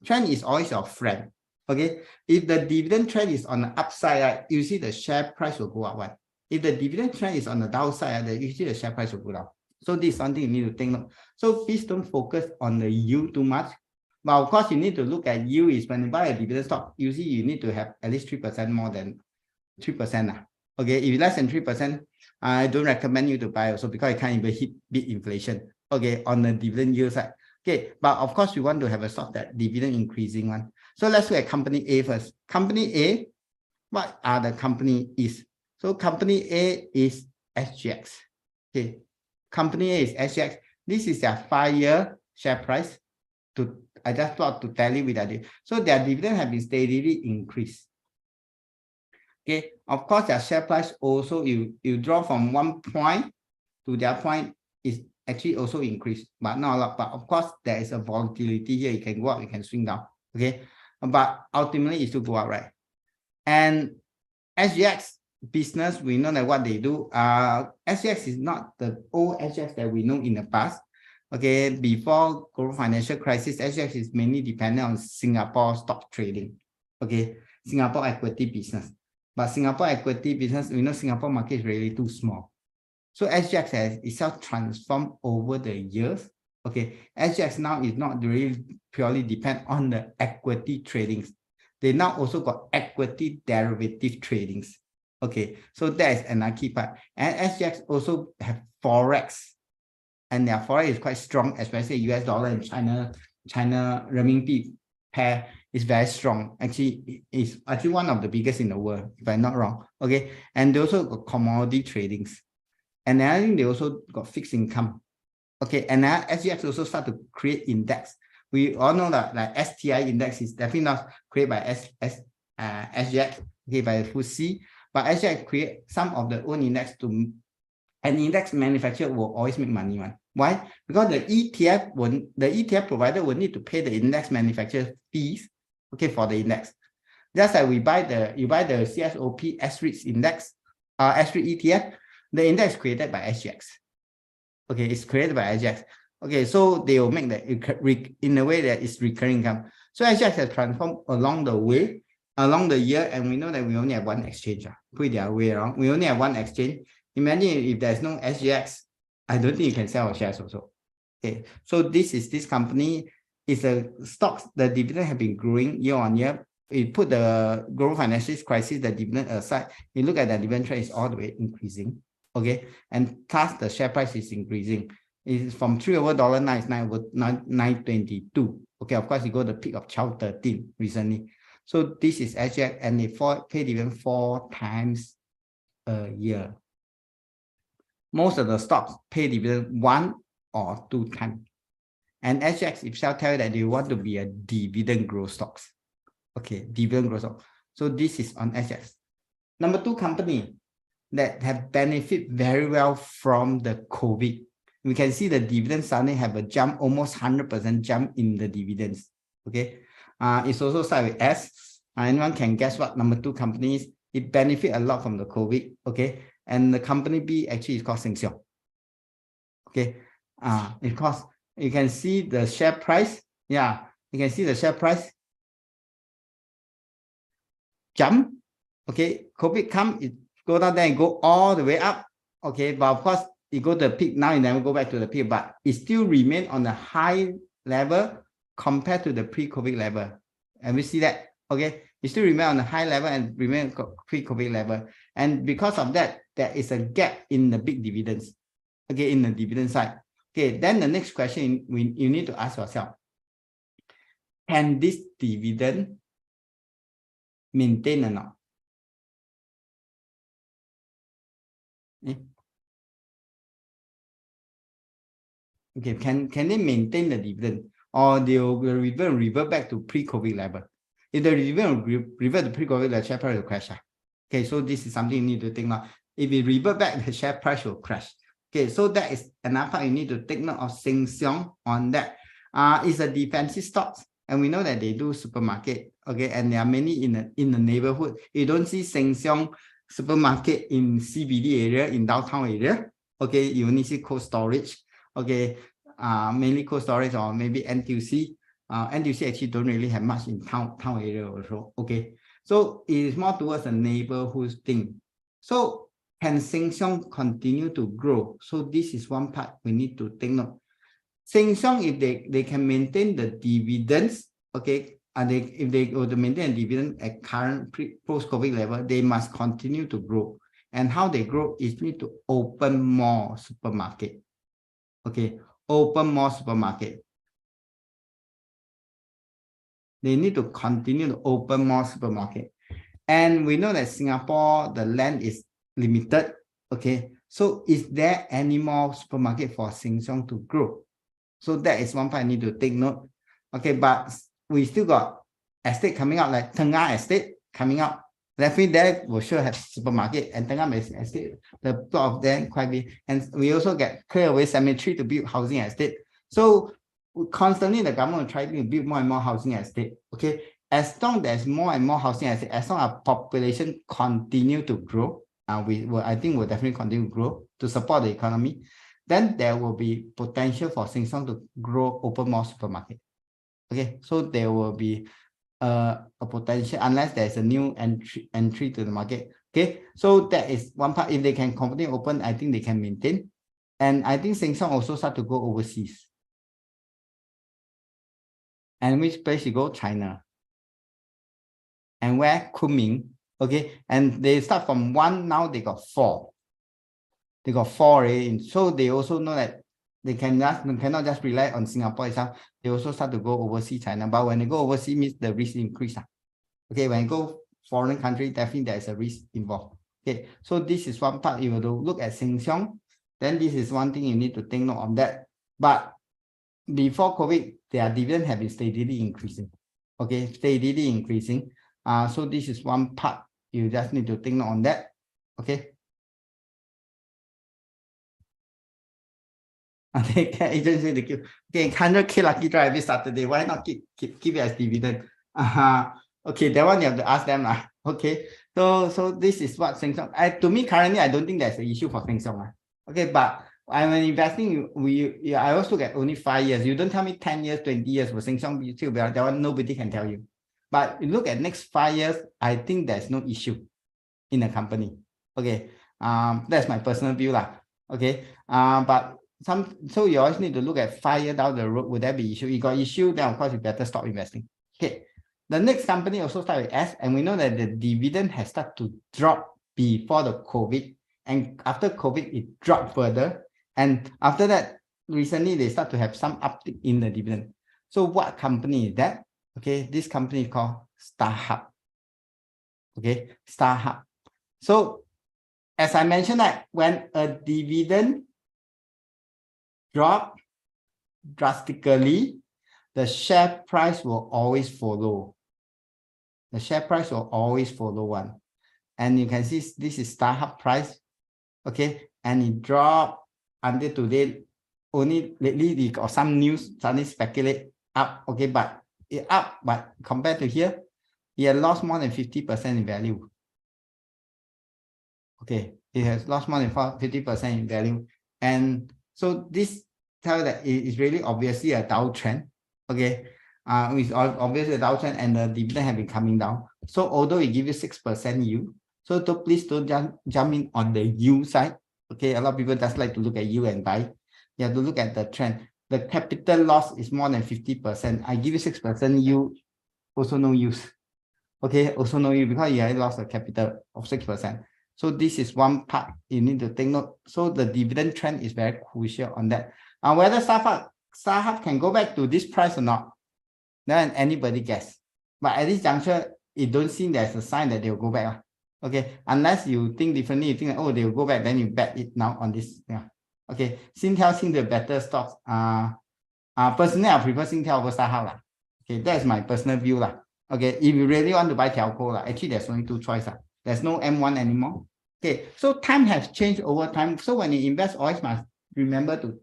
[SPEAKER 1] Trend is always your friend. Okay, if the dividend trend is on the upside, right, you see the share price will go up. Right? If the dividend trend is on the downside, you see the share price will go down. So this is something you need to take note. So please don't focus on the yield too much. But of course, you need to look at yield is when you buy a dividend stock, you see you need to have at least 3% more than 3%. Okay, if less than 3%, I don't recommend you to buy also because you can't even beat inflation. Okay, on the dividend yield side. Okay, but of course, we want to have a stock that dividend increasing one. So let's look at company A first. Company A, what are the company is? So company A is SGX. Okay, company A is SGX. This is their 5-year share price. I just thought to tell you with that. So their dividend have been steadily increased. Okay, of course, their share price also, you draw from one point to their point is actually also increased, but not a lot. But of course, there is a volatility here. You can go up, you can swing down. Okay, but ultimately, it still go up, right? And SGX business, we know that what they do. SGX is not the old SGX that we know in the past. Okay, before global financial crisis, SGX is mainly dependent on Singapore stock trading. Okay, Singapore equity business. But Singapore equity business, we know Singapore market is really too small. So SGX has itself transformed over the years. Okay, SGX now is not really purely depend on the equity tradings. They now also got equity derivative tradings. Okay, so that is another key part. And SGX also have Forex. And their Forex is quite strong, especially US dollar and China renminbi pair is very strong. Actually, it's actually one of the biggest in the world, if I'm not wrong. Okay, and they also got commodity tradings. And I think they also got fixed income. Okay, and now SGX also start to create index. We all know that like STI index is definitely not created by SGX, okay, by FTSE, but SGX create some of the own index to, an index manufacturer will always make money. One. Why? Because the ETF provider will need to pay the index manufacturer fees, okay, for the index. Just like you buy the CSOP S-REITs index, S-REIT ETF, the index created by SGX. Okay, it's created by SGX. Okay, so they will make that in a way that it's recurring income. So SGX has transformed along the way, along the year, and we know that we only have one exchange. Put it the other way around. We only have one exchange. Imagine if there's no SGX, I don't think you can sell our shares also. Okay, so this company is a stock. The dividend have been growing year on year. We put the global financial crisis, the dividend aside. You look at the dividend trend is all the way increasing. Okay, and thus the share price is increasing. It's from $3 over $9, it's now over 9.22. Okay, of course you go to the peak of 12.13 recently. So this is SGX, and they pay dividend 4 times a year. Most of the stocks pay dividend 1 or 2 times. And SGX itself tell you that they want to be a dividend growth stocks. Okay, dividend growth stock. So this is on SGX. Number 2 company that have benefit very well from the COVID. We can see the dividends suddenly have a jump, almost 100% jump in the dividends. Okay, it's also started with S. Anyone can guess what number 2 companies? It benefit a lot from the COVID. Okay, and the company B actually is called Sheng Siong. Okay, because you can see the share price. Yeah, you can see the share price jump. Okay, COVID come, it go down there and go all the way up. Okay, but of course, it go to the peak. Now it never go back to the peak, but it still remain on the high level compared to the pre-COVID level. And we see that, okay, it still remain on the high level and remain pre-COVID level. And because of that, there is a gap in the big dividends, okay, in the dividend side. Okay, then the next question you need to ask yourself, can this dividend maintain or not? Okay, can they maintain the dividend, or they will revert back to pre-COVID level? If the dividend revert to pre-COVID, the share price will crash. Okay, so this is something you need to think about. If it revert back, the share price will crash. Okay, so that is another part you need to take note of Sheng Siong on that. It's a defensive stock, and we know that they do supermarket, okay, and there are many in the neighborhood. You don't see Sheng Siong supermarket in CBD area, in downtown area, okay, you only see cold storage, okay, mainly cold storage or maybe NTUC. NTUC actually don't really have much in town area also, okay. So it is more towards a neighborhood thing. So can Sheng Siong continue to grow? So this is one part we need to take note. Sheng Siong, if they can maintain the dividends, okay, if they go to maintain a dividend at current post-COVID level, they must continue to grow. And how they grow is need to open more supermarket. Okay, open more supermarket. They need to continue to open more supermarket. And we know that Singapore, the land is limited. Okay, so is there any more supermarket for Sheng Siong to grow? So that is one part I need to take note. Okay, but we still got estate coming out, like Tengah estate coming out. Definitely there will sure have supermarket, and Tengah estate, the plot of them quite big. And we also get clear away cemetery to build housing estate. So constantly the government will try to build more and more housing estate. Okay, as long there's more and more housing estate, as long as our population continue to grow, I think we'll definitely continue to grow to support the economy. Then there will be potential for Sheng Siong to grow, open more supermarket. Okay, so there will be a potential unless there's a new entry to the market. Okay, so that is one part. If they can continue open, I think they can maintain. And I think Sheng Siong also start to go overseas. And which place you go? China. And where? Kunming. Okay, and they start from 1, now they got 4. They got 4 already. So they also know that they cannot just rely on Singapore itself. They also start to go overseas China. But when they go overseas, means the risk increase. Okay, when you go foreign country, definitely there is a risk involved. Okay, so this is one part. You will look at Sheng Siong. Then this is one thing you need to take note of that. But before COVID, their dividend have been steadily increasing. Okay, steadily increasing. So this is one part you just need to take note on that. Okay. Okay, agency to keep. Okay, 100K lucky draw every Saturday. Why not keep it as dividend? Okay, that one you have to ask them. Okay, so this is what Sheng Siong. To me, currently, I don't think there's an issue for Sheng Siong. Okay, but when investing, I also look at only 5 years. You don't tell me 10 years, 20 years for Sheng Siong, that one nobody can tell you. But you look at next 5 years, I think there's no issue in the company. Okay, that's my personal view lah. Okay, but so you always need to look at 5 years down the road. Would there be issue? You got issue, then of course you better stop investing. Okay, the next company also start with S, and we know that the dividend has started to drop before the COVID, and after COVID it dropped further, and after that recently they start to have some uptick in the dividend. So what company is that? Okay, this company is called StarHub. Okay, StarHub. So as I mentioned, that when a dividend drop drastically, the share price will always follow. The share price will always follow one. And you can see this is StarHub price. Okay, and it dropped until today. Only lately they got some news suddenly speculate up. Okay, but it up, but compared to here, it has lost more than 50% in value. Okay, it has lost more than 50% in value. And so this tells that it is really obviously a downtrend. Okay, it's obviously a downtrend, and the dividend have been coming down. So although it gives you 6% yield, so please don't jump in on the yield side. Okay, a lot of people just like to look at yield and buy. You have to look at the trend. The capital loss is more than 50%. I give you 6% yield, also no use. Okay, also no use because you have lost a capital of 6%. So this is one part you need to take note. So the dividend trend is very crucial on that. Whether StarHub can go back to this price or not, then anybody guess. But at this juncture, it don't seem there's a sign that they'll go back. Okay, unless you think differently, you think, oh, they'll go back, then you bet it now on this. Yeah. Okay, Singtel seems the better stocks. Personally, I prefer Singtel over StarHub. Okay, that's my personal view. Okay, if you really want to buy telco, actually there's only 2 choices. There's no M1 anymore. Okay, so time has changed over time. So when you invest, always must remember to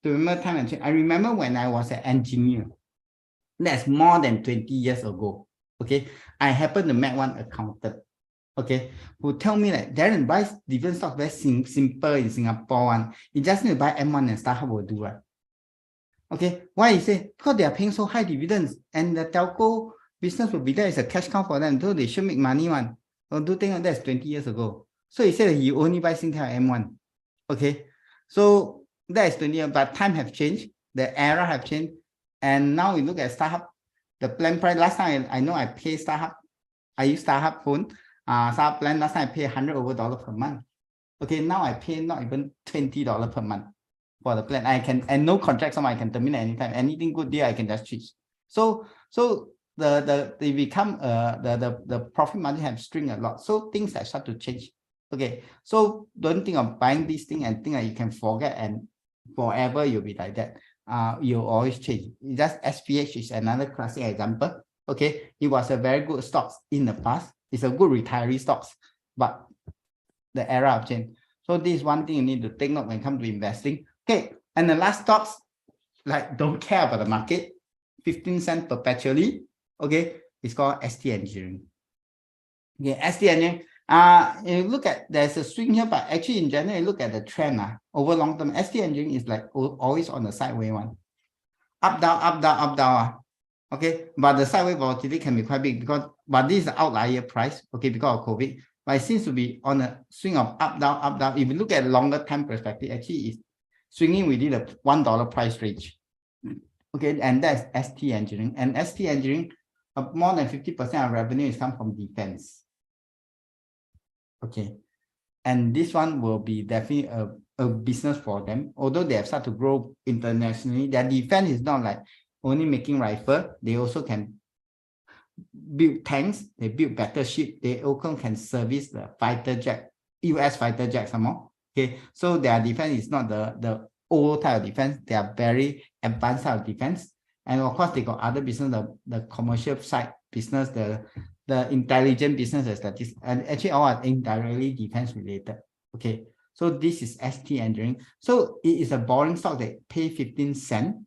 [SPEAKER 1] remember time and change. I remember when I was an engineer. That's more than 20 years ago. Okay, I happen to meet one accountant, okay, who tell me that Darren buys dividend stock very simple in Singapore one. You just need to buy M1 and StarHub will do it. Okay, why he say? Because they are paying so high dividends and the telco business will be there as a cash cow for them, so they should make money one. Or do think that's 20 years ago. So he said that he only buys Singtel M1. Okay, so that is 20 years, but time have changed, the era have changed, and now we look at StarHub. The plan price last time I know I pay StarHub. I use StarHub phone. StarHub plan last time I pay $100 over per month. Okay, now I pay not even $20 per month for the plan. I can, and no contract, so I can terminate anytime. Anything good deal I can just switch. So they become the profit margin have string a lot. So things that start to change. Okay, so don't think of buying this thing and think that you can forget and forever you'll be like that. You always change. Just SPH is another classic example. Okay, it was a very good stocks in the past. It's a good retiree stocks, but the era of change. So this is one thing you need to take note when it comes to investing. Okay, and the last stocks, like don't care about the market, 15 cents perpetually. Okay, it's called ST Engineering. Okay, ST Engineering. You look at, there's a swing here, but actually in general, you look at the trend over long term. ST Engineering is like always on the sideways one, up down, up down, up down. Okay, but the sideways volatility can be quite big because, but this is the outlier price. Okay, because of COVID, but it seems to be on a swing of up down, up down. If you look at longer time perspective, actually it's swinging within the $1 price range. Okay, and that's ST Engineering, and ST Engineering, more than 50% of revenue is come from defense. Okay, and this one will be definitely a business for them. Although they have started to grow internationally, their defense is not like only making rifle. They also can build tanks. They build battleship. They also can service the fighter jet, US fighter jet some more. Okay, so their defense is not the old type of defense. They are very advanced type of defense. And of course, they got other business, the commercial side business, the intelligent businesses that is, and actually all are indirectly defense related. Okay, so this is ST Engineering. So it is a boring stock that pay 15 cents.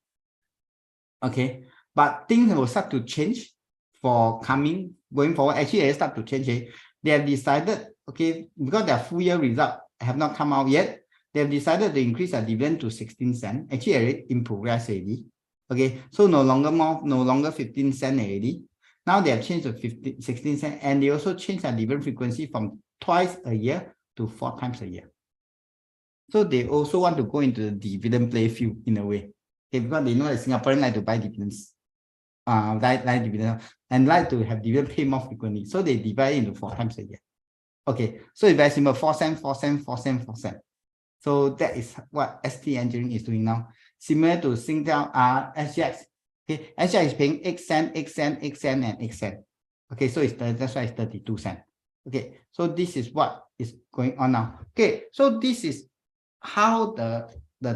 [SPEAKER 1] Okay, but things will start to change for going forward. Actually, they start to change. They have decided, okay, because their full year result have not come out yet, they have decided to increase their dividend to 16 cents. Actually, in progress already. Okay, so no longer 15 cents already. Now they have changed to 16 cents, and they also changed their dividend frequency from twice a year to 4 times a year. So they also want to go into the dividend play field in a way. Okay, because they know that Singaporeans like to buy dividends, like dividends, and like to have dividend pay more frequently. So they divide into 4 times a year. Okay, so it's very simple: 4 cents, 4 cents, 4 cents, 4 cents. So that is what ST Engineering is doing now. Similar to Singtel, SGX. Okay, SGX is paying 8 cents, 8 cents, 8 cents, and 8 cents. Okay, so that's why it's 32 cents. Okay, so this is what is going on now. Okay, so this is how the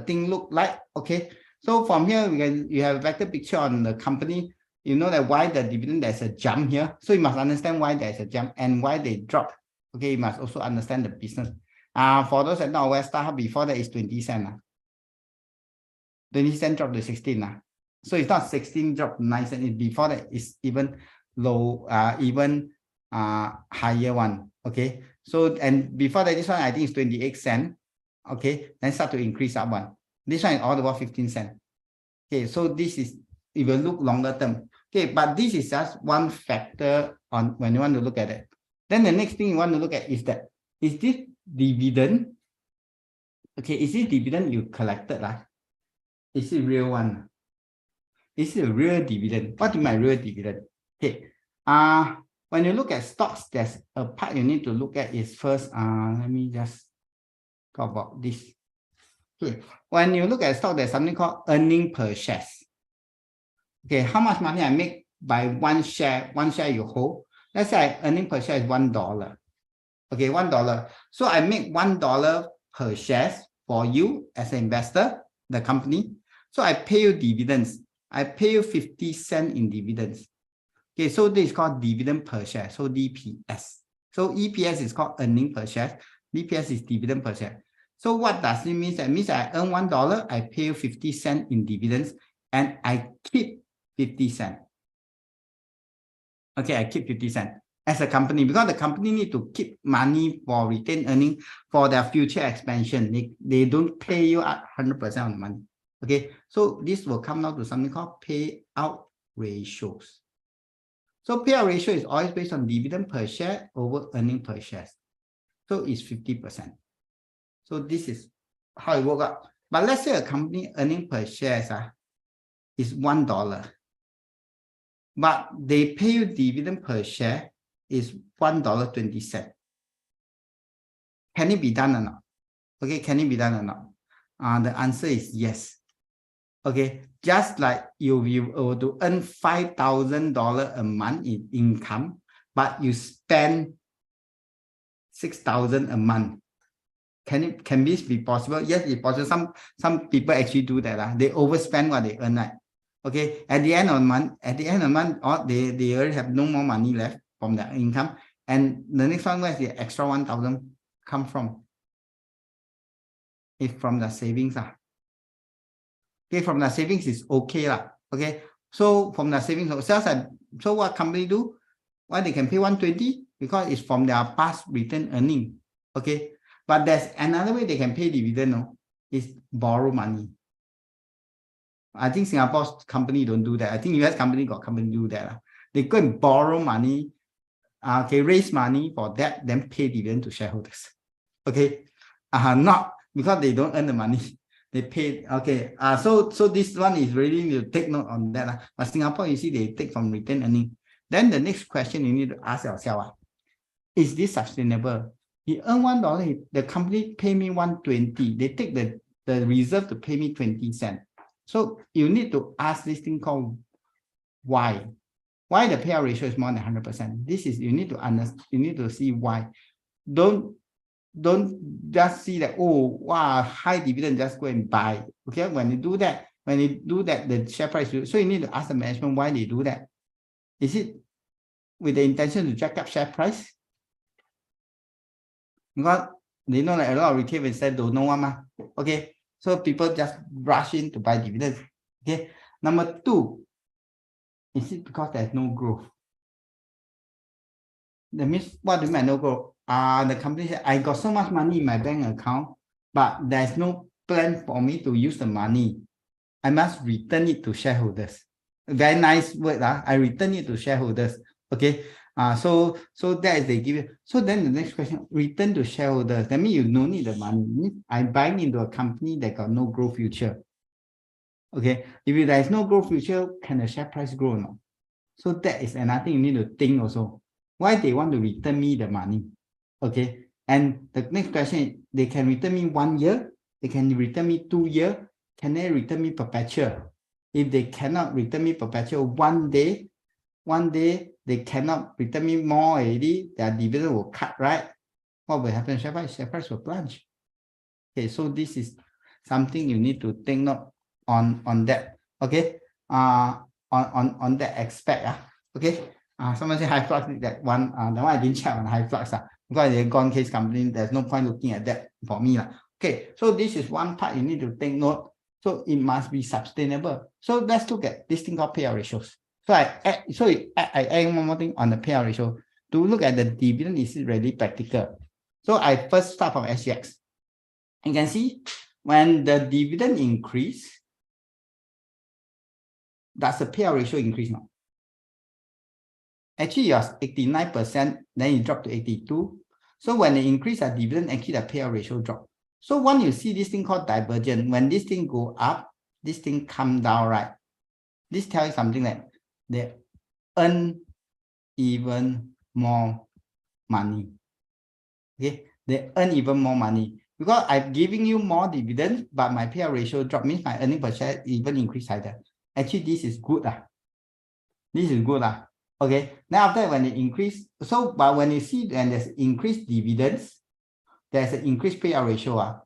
[SPEAKER 1] thing look like. Okay, so from here you have a better picture on the company. You know that why the dividend there's a jump here. So you must understand why there's a jump and why they drop. Okay, you must also understand the business. For those that know, StarHub before that is 20 cents. 20 cents dropped to 16. So it's not 16 dropped to 9 cents. Before that is even low, even higher one. Okay. So, and before that, this one I think is 28 cents. Okay. Then start to increase up one. This one is all about 15 cents. Okay. So this is, if you look longer term. Okay. But this is just one factor on when you want to look at it. Then the next thing you want to look at is that, is this dividend? Okay. Is this dividend you collected? Is it real one? Is it a real dividend? What do you mean real dividend? Okay. When you look at stocks, there's a part you need to look at is first, let me just talk about this. Okay. When you look at stock, there's something called earning per share. Okay, how much money I make by one share you hold. Let's say earning per share is $1. Okay, $1. So I make $1 per share for you as an investor, the company. So I pay you dividends. I pay you 50 cents in dividends. Okay, so this is called dividend per share. So DPS. So EPS is called earning per share. DPS is dividend per share. So what does it mean? That means I earn $1, I pay you 50 cents in dividends, and I keep 50 cents. Okay, I keep 50 cents as a company because the company need to keep money for retained earning for their future expansion. They don't pay you 100% of the money. Okay, so this will come down to something called payout ratios. So payout ratio is always based on dividend per share over earning per share. So it's 50%. So this is how it works out. But let's say a company earning per share is $1. But they pay you dividend per share is $1.20. Can it be done or not? Okay, can it be done or not? The answer is yes. Okay, just like you were to earn $5,000 a month in income, but you spend $6,000 a month. Can this be possible? Yes, it's possible. Some people actually do that. They overspend what they earn. Right? Okay, at the end of the month, they already have no more money left from their income. And the next one, where's the extra 1,000 come from? It's from the savings. Okay, from the savings is okay. Okay, so from the savings, so what company do? Why they can pay 120? Because it's from their past return earning. Okay, but there's another way they can pay dividend, no? Is borrow money. I think Singapore's company don't do that. I think US company got company do that. They go and borrow money, raise money for that, then pay dividend to shareholders. Okay, not because they don't earn the money. They pay. Okay, so this one is really need to take note on that. But Singapore, you see, they take from retained earning. Then the next question you need to ask yourself: is this sustainable? You earn $1, the company pay me 120. They take the reserve to pay me 20 cents. So you need to ask this thing called why. Why the payout ratio is more than 100%. This is you need to understand. You need to see why. Don't just see that, oh wow, high dividend, just go and buy. Okay, when you do that, the share price. So you need to ask the management why they do that. Is it with the intention to jack up share price? Because they know that a lot of retail investors don't know one. Okay, so people just rush in to buy dividends. Okay, number two, is it because there's no growth? That means what do you mean no growth? The company said, I got so much money in my bank account, but there's no plan for me to use the money. I must return it to shareholders. Very nice word. I return it to shareholders. Okay. So that is they give you. So then the next question, return to shareholders. That means you don't need the money. I'm buying into a company that got no growth future. Okay. If there is no growth future, can the share price grow or not? So that is another thing you need to think also. Why they want to return me the money? Okay. And the next question, they can return me 1 year. They can return me 2 years. Can they return me perpetual? If they cannot return me perpetual, one day they cannot return me more already, their dividend will cut, right? What will happen? Share price will plunge. Okay, so this is something you need to think note on that. Okay, on that aspect. Okay, someone say high flux, that one I didn't check on high flux. Because they're gone case company, there's no point looking at that for me. Okay, so this is one part you need to take note. So it must be sustainable. So let's look at this thing called payout ratios. So I add one more thing on the payout ratio to look at the dividend. Is it really practical? So I first start from SGX. You can see when the dividend increase, does the payout ratio increase now? Actually, you're 89%, then you drop to 82. So when they increase the dividend, actually the payout ratio drop. So when you see this thing called divergent, when this thing go up, this thing come down, right? This tells you something that they earn even more money. Okay, they earn even more money because I'm giving you more dividends, but my payout ratio drop, means my earning per share even increase either. Actually, this is good. This is good. Okay, now after when it increase, so but when you see and there's increased dividends, there's an increased payout ratio.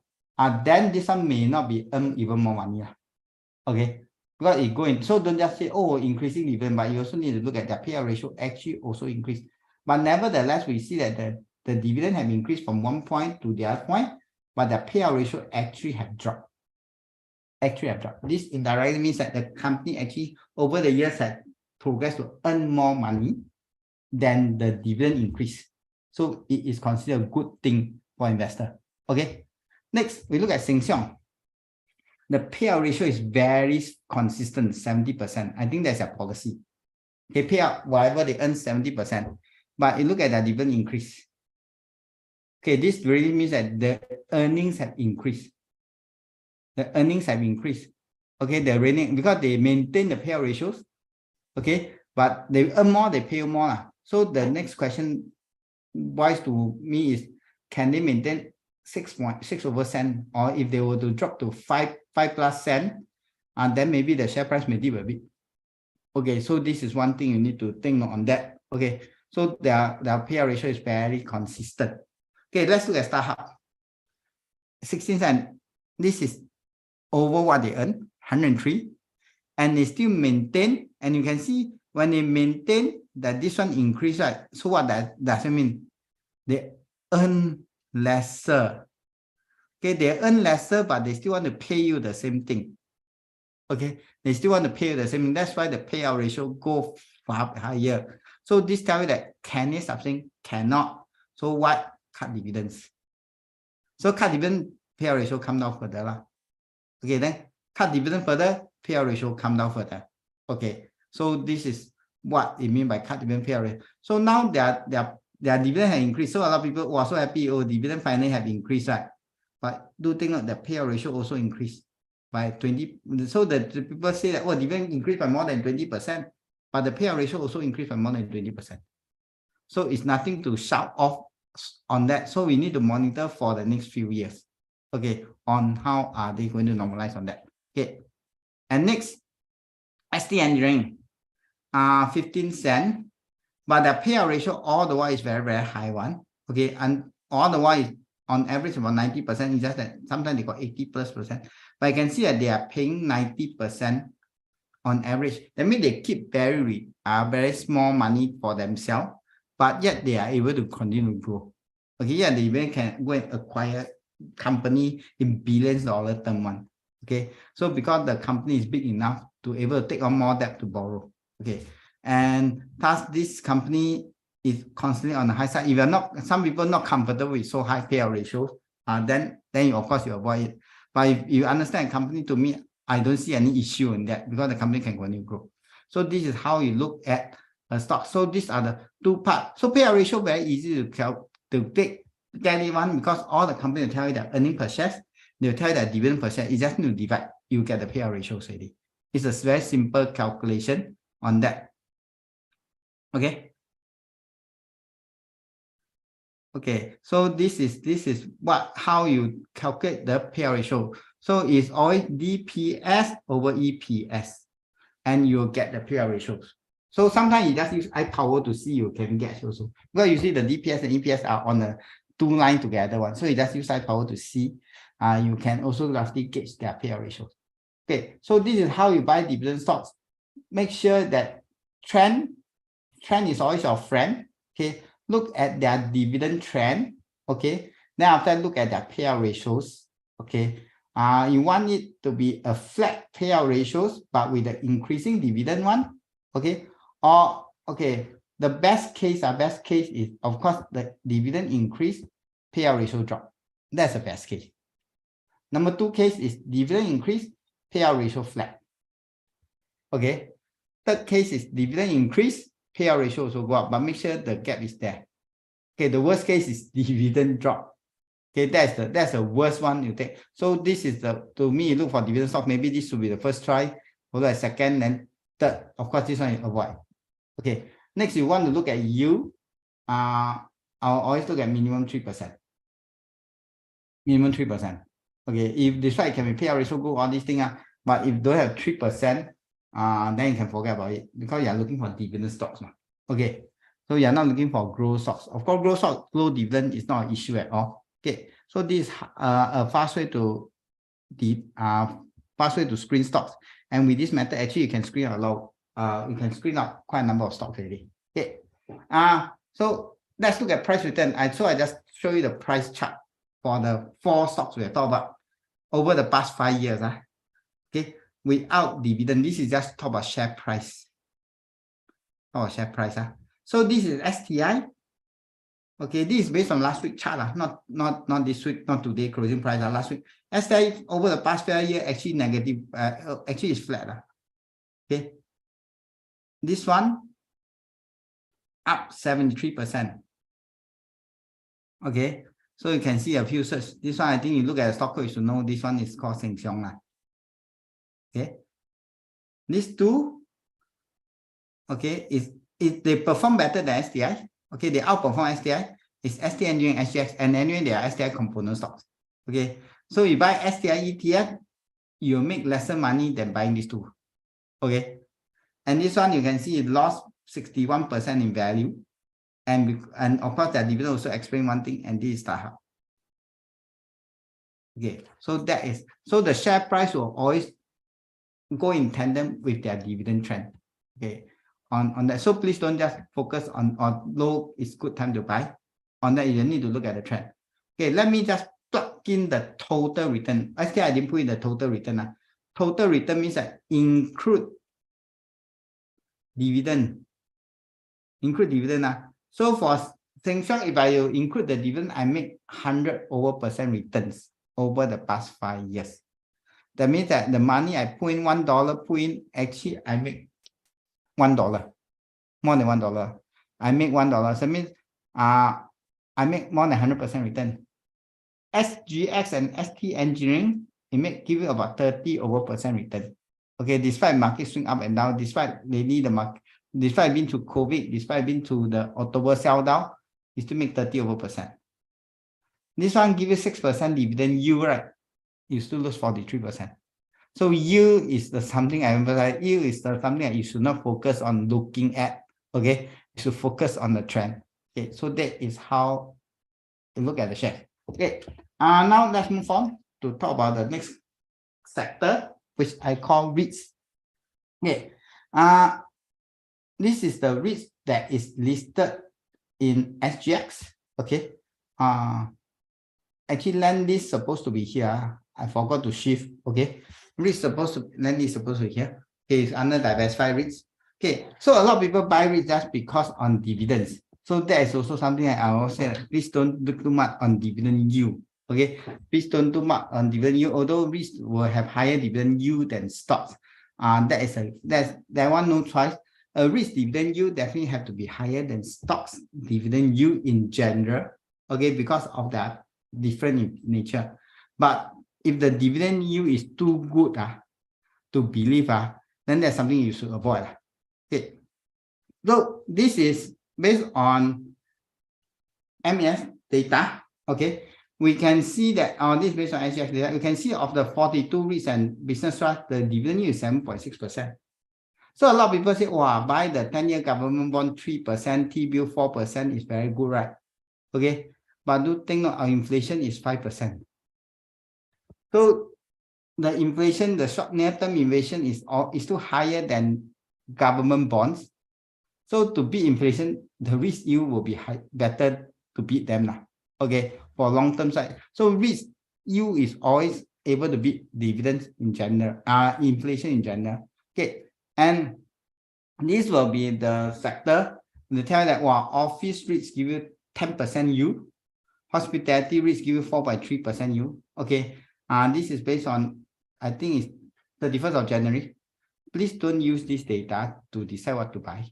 [SPEAKER 1] Then this one may not be earn even more money. Okay, because it going, so don't just say, oh, increasing dividend, but you also need to look at that payout ratio actually also increased. But nevertheless, we see that the dividend have increased from one point to the other point, but the payout ratio actually have dropped. This indirectly means that the company actually over the years had progressed to earn more money, than the dividend increase. So it is considered a good thing for investor. Okay. Next, we look at Sheng Siong. The payout ratio is very consistent, 70%. I think that's a policy. They pay out whatever they earn 70%. But you look at the dividend increase. Okay, this really means that the earnings have increased. The earnings have increased. Okay, the earning because they maintain the payout ratios. Okay, but they earn more, they pay more. So the next question wise to me is, can they maintain 6.6%? Or if they were to drop to 5 plus cent, and then maybe the share price may dip a bit. Okay, so this is one thing you need to think on that. Okay, so their payout ratio is very consistent. Okay, let's look at StarHub. 16 cents. This is over what they earn, 103. And they still maintain, and you can see when they maintain that this one increase, right? So what does it mean? They earn lesser. Okay, they earn lesser, but they still want to pay you the same thing. Okay, they still want to pay you the same thing. That's why the payout ratio go far higher. So this tells you that can they sustain? Cannot. So what? Cut dividends. So cut dividend, payout ratio come down further. Okay, then cut dividend further, payout ratio come down further. Okay, so this is what it means by cut dividend payout ratio. So now their dividend has increased. So a lot of people were so happy, oh, dividend finally have increased, right? But do think that the payout ratio also increased by 20. So the people say that, oh, dividend increased by more than 20%, but the payout ratio also increased by more than 20%. So it's nothing to shout off on that. So we need to monitor for the next few years. Okay, on how are they going to normalize on that. Okay, and next, ST Engineering, 15 cents, but the payout ratio all the while is very, very high one. Okay, and all the while on average about 90%. It's just that sometimes they got 80+%. But I can see that they are paying 90% on average. That means they keep very small money for themselves, but yet they are able to continue to grow. Okay, yeah, they even can go and acquire company in billions dollar term one. Okay, so because the company is big enough to able to take on more debt to borrow. Okay, and thus this company is constantly on the high side. If you're not, some people not comfortable with so high payout ratios, then you, of course you avoid it. But if you understand a company, to me, I don't see any issue in that because the company can continue to grow. So this is how you look at a stock. So these are the two parts. So payout ratio very easy to take one, because all the companies will tell you that earning per share, they'll tell you that dividend per share. You just need to divide, you get the payout ratio already. It's a very simple calculation on that. Okay. Okay, so this is how you calculate the payout ratio. So it's always DPS over EPS, and you'll get the payout ratios. So sometimes you just use eye power to see, you can get also. Because you see the DPS and EPS are on the two lines together one. So you just use eye power to see. You can also roughly gauge their payout ratios. Okay, so this is how you buy dividend stocks. Make sure that trend is always your friend. Okay, look at their dividend trend. Okay, then after look at their payout ratios. Okay, you want it to be a flat payout ratios, but with the increasing dividend one. Okay, or okay, the best case is of course the dividend increase, payout ratio drop. That's the best case. Number two case is dividend increase, payout ratio flat. Okay, third case is dividend increase, payout ratio also go up, but make sure the gap is there. Okay, the worst case is dividend drop. Okay, that's the worst one you take. So this is to me, look for dividend stock. Maybe this should be the first try, followed by second, then third. Of course, this one you avoid. Okay, next you want to look at yield. I'll always look at minimum 3%. Minimum 3%. Okay, if this one can be payout ratio good, all these things, but if don't have 3%, then you can forget about it, because you're looking for dividend stocks. Okay, so you're not looking for growth stocks. Of course, growth stock, low dividend is not an issue at all. Okay, so this is a fast way to screen stocks. And with this method, actually, you can screen out a lot. You can screen out quite a number of stocks already. Okay, so let's look at price return. So I just show you the price chart for the 4 stocks we are talking about over the past 5 years. Okay, without dividend, this is just talk about share price. So this is STI. Okay, this is based on last week chart, not this week, not today closing price, last week. STI over the past 5 years actually negative, actually is flat. Okay, this one up 73%. Okay, so you can see a few search. This one, I think you look at the stock code, you should know this one is called Sheng Siong. Okay, these two, okay, is they perform better than STI. Okay, they outperform STI. It's ST Engineering, SGX, and anyway, they are STI component stocks. Okay, so you buy STI ETF, you make lesser money than buying these two. Okay, and this one you can see it lost 61% in value, and of course that dividend also explain one thing, and this is StarHub. Okay, so that is the share price will always go in tandem with their dividend trend. Okay, on that. So please don't just focus on low is good time to buy. On that, you need to look at the trend. Okay, let me just plug in the total return. Actually, I didn't put in the total return. Total return means that include dividend. Include dividend. So for Sheng Siong, if I include the dividend, I make 100% returns over the past 5 years. That means that the money I put in $1, actually I make $1, more than $1. I make $1. So that means I make more than 100% return. SGX and ST Engineering, give you about 30% return. Okay, despite market swing up and down, despite lately the market, despite being to COVID, despite being to the October sell down, you still make 30%. This one give you 6% dividend yield, right? You still lose 43%. So yield is something I emphasize. Yield is something that you should not focus on looking at. Okay, you should focus on the trend. Okay, so that is how you look at the share. Okay, now let's move on to talk about the next sector, which I call REITs. Okay, this is the REITs that is listed in SGX. Okay, actually land is supposed to be here. I forgot to shift. Okay, land is supposed to be here. Okay, it's under diversified REITs. Okay, so a lot of people buy REITs just because on dividends. So that is also something that I will say. Please don't look too much on dividend yield. Okay, please don't do much on dividend yield. Although REITs will have higher dividend yield than stocks. That one no choice. A REITs dividend yield definitely have to be higher than stocks dividend yield in general. Okay, because of that different in nature. But if the dividend yield is too good to believe, then that's something you should avoid. Okay, so this is based on MES data. Okay, we can see that this is based on SGX data. You can see of the 42 REITs and business trust, the dividend yield is 7.6%. So a lot of people say, wow, buy the 10-year government bond 3%, T-bill 4% is very good, right? Okay, but do think our inflation is 5%. So the inflation, the short near-term inflation is still higher than government bonds. So to beat inflation, the risk yield will be better to beat them now. Okay, for long-term side. So risk yield is always able to beat dividends in general, inflation in general. Okay, and this will be the sector. They tell you that office REITs give you 10% yield, hospitality REITs give you 4.3% yield. Okay, this is based on, I think it's 31st of January. Please don't use this data to decide what to buy.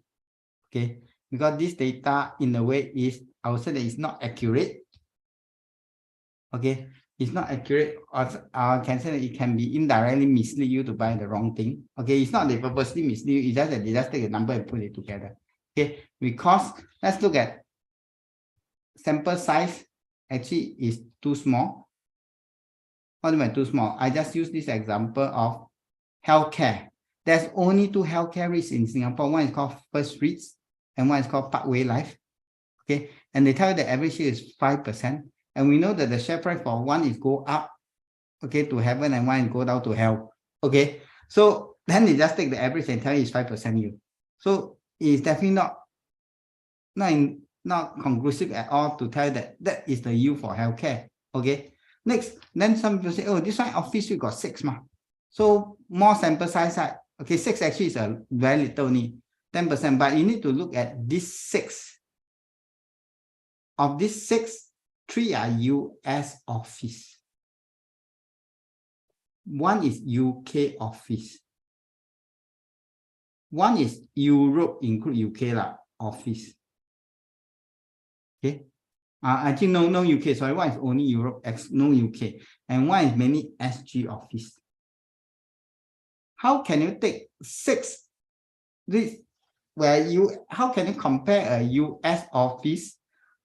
[SPEAKER 1] Okay, because this data in a way is, I would say that it's not accurate. Okay, it's not accurate, or I can say that it can be indirectly mislead you to buy the wrong thing. Okay, it's not they purposely mislead you, it's just that they just take a number and put it together. Okay, because let's look at sample size, actually is too small. What do you mean too small? I just use this example of healthcare. There's only 2 healthcare REITs in Singapore. One is called First REITs and one is called Parkway Life. Okay, and they tell you the average here is 5%. And we know that the share price for one is go up, okay, to heaven, and one is go down to hell. Okay, so then they just take the average and tell you it's 5% yield. So it's definitely not conclusive at all to tell you that that is the yield for healthcare. Okay, next, then some people say, oh, this one office we got 6 ma. So more sample size. Okay, 6 actually is a very little need. 10%, but you need to look at these 6. Of these 6, 3 are US office. 1 is UK office. 1 is Europe, include UK office. Okay. I think no UK. Sorry, 1 is only Europe, no UK, and 1 is mainly SG office. How can you take 6? How can you compare a US office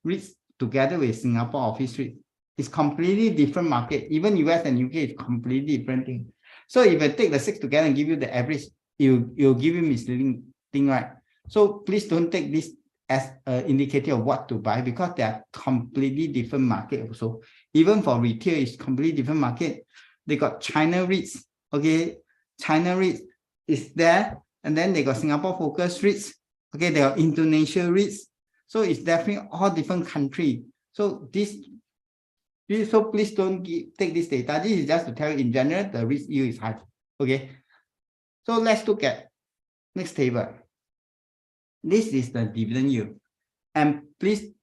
[SPEAKER 1] REIT together with Singapore office REIT? It's completely different market. Even US and UK is completely different thing. So if I take the 6 together and give you the average, it'll give you misleading thing, right? So please don't take this as an indicator of what to buy, because they are completely different market also. Even for retail, it's completely different market. They got China REITs, okay? China REITs is there, and then they got Singapore focused REITs, okay? They are Indonesia REITs. So it's definitely all different country. So so please don't take this data. This is just to tell you in general, the risk yield is high, okay? So let's look at next table. This is the dividend yield. And please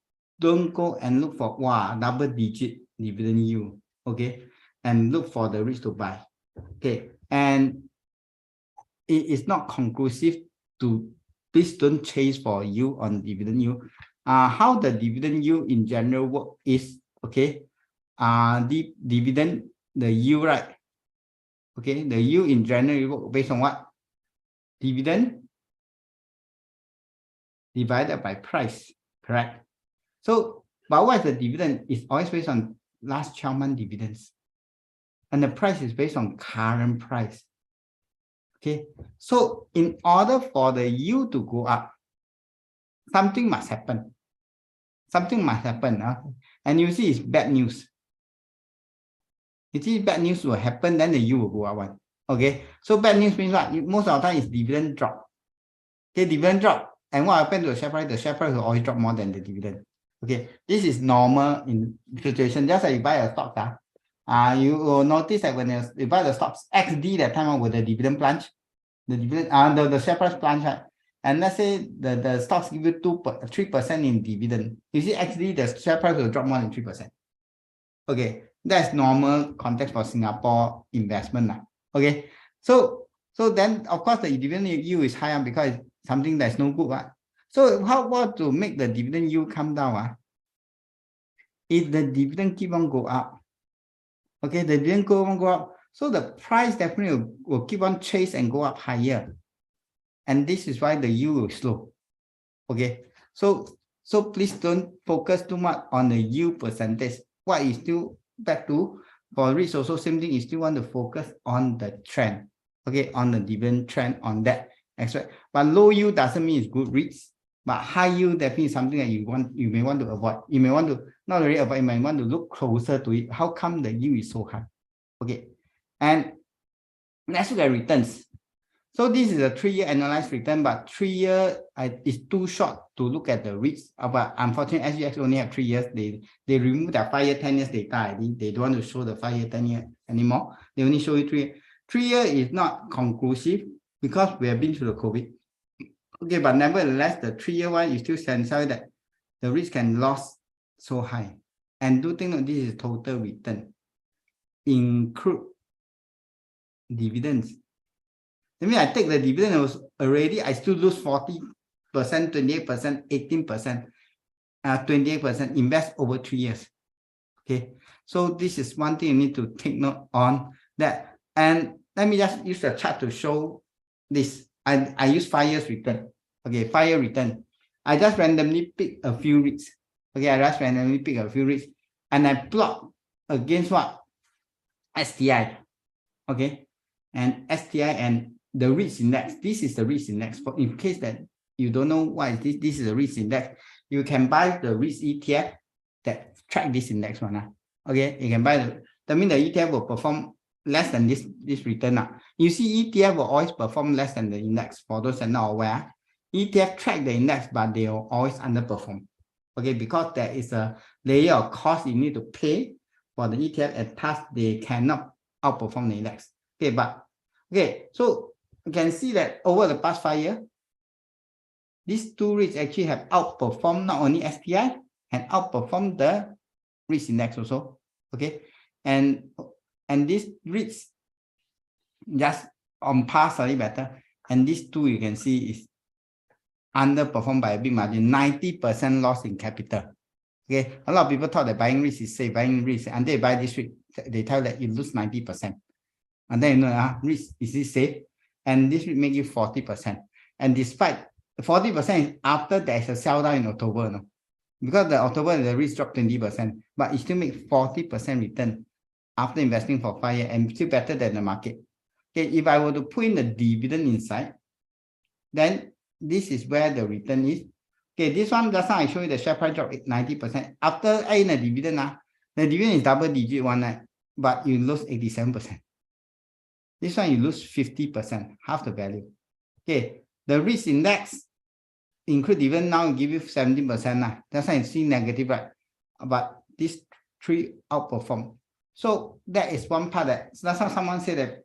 [SPEAKER 1] don't go and look for double-digit dividend yield, okay? And look for the risk to buy, okay? And it is not conclusive to, please don't chase for yield on dividend yield. How the dividend yield in general work is, okay? The dividend, the yield, right? Okay, the yield in general work based on what? Dividend divided by price, correct? So, but what is the dividend? It's always based on last 12-month dividends. And the price is based on current price. Okay, so in order for the yield to go up, something must happen. Something must happen. And you see it's bad news. You see bad news will happen, then the yield will go up. Okay, so bad news means what? Most of the time is dividend drop. Okay, dividend drop. And what happens to the share price? The share price will always drop more than the dividend. Okay, this is normal in situation. Just like you buy a stock, you will notice that when you buy the stocks XD that time with the dividend plunge, the dividend the share price plunge, right? And let's say the stocks give you 3% in dividend. You see XD, the share price will drop more than 3%. Okay, that's normal context for Singapore investment. Okay, so then of course the dividend yield is higher because it's something that's no good. So how to make the dividend yield come down? If the dividend keep on go up, okay, the dividend go up, so the price definitely will keep on chase and go up higher. And this is why the yield will slow. Okay, so please don't focus too much on the yield percentage. What is still back to for REITs also same thing, you still want to focus on the trend, okay, on the dividend trend on that aspect. But low yield doesn't mean it's good REITs, but high yield definitely is something that you may want to avoid. You may want to not really avoid, you may want to look closer to it. How come the yield is so high? Okay, and let's look at returns. So this is a 3-year annualized return, but 3 years is too short to look at the REITs. But unfortunately, SGX only have 3 years. They remove their 5-year, 10 years data. They don't want to show the 5-year, 10-year anymore. They only show you 3 years. 3 years is not conclusive because we have been through the COVID. Okay, but nevertheless, the 3-year one is still sensitive that the risk can lose so high. And do think that this is total return, include dividends. I mean, I take the dividend already, I still lose 40%, 28%, 18%, 28%, invest over 3 years. Okay, so this is one thing you need to take note on that. And let me just use the chart to show this. I use 5 years return. Okay, 5-year return. I just randomly pick a few REITs. Okay, I just randomly pick a few REITs and I plot against what? STI. Okay, and STI and the REITs index. This is the REITs index. For in case that you don't know what is this, this is the REITs index. You can buy the REITs ETF that track this index one. Okay, you can buy that means the ETF will perform less than this return. You see, ETF will always perform less than the index. For those that are not aware, ETF track the index, but they will always underperform. Okay, because there is a layer of cost you need to pay for the ETF, and thus they cannot outperform the index. Okay, but okay, so you can see that over the past 5 years, these two REITs actually have outperformed not only STI and outperformed the REITs index also. Okay, and these REITs just on par, slightly better, and these two you can see is underperformed by a big margin, 90% loss in capital. Okay, a lot of people thought that buying REITs is safe, buying REITs, and they buy this REIT, they tell that you lose 90%. And then you know, REITs, is this safe? And this will make you 40%. And despite 40% is after there's a sell down in October, no? Because the October the REITs dropped 20%, but it still makes 40% return after investing for 5 years and still better than the market. Okay, if I were to put in the dividend inside, then this is where the return is. Okay, this one, just now I show you the share price drop 90%. After adding the dividend, the dividend is double digit one, but you lose 87%. This one you lose 50%, half the value. Okay, the risk index include dividend now give you 17%. That's why you see negative, right? But these three outperform. So that is one part that that's how someone said that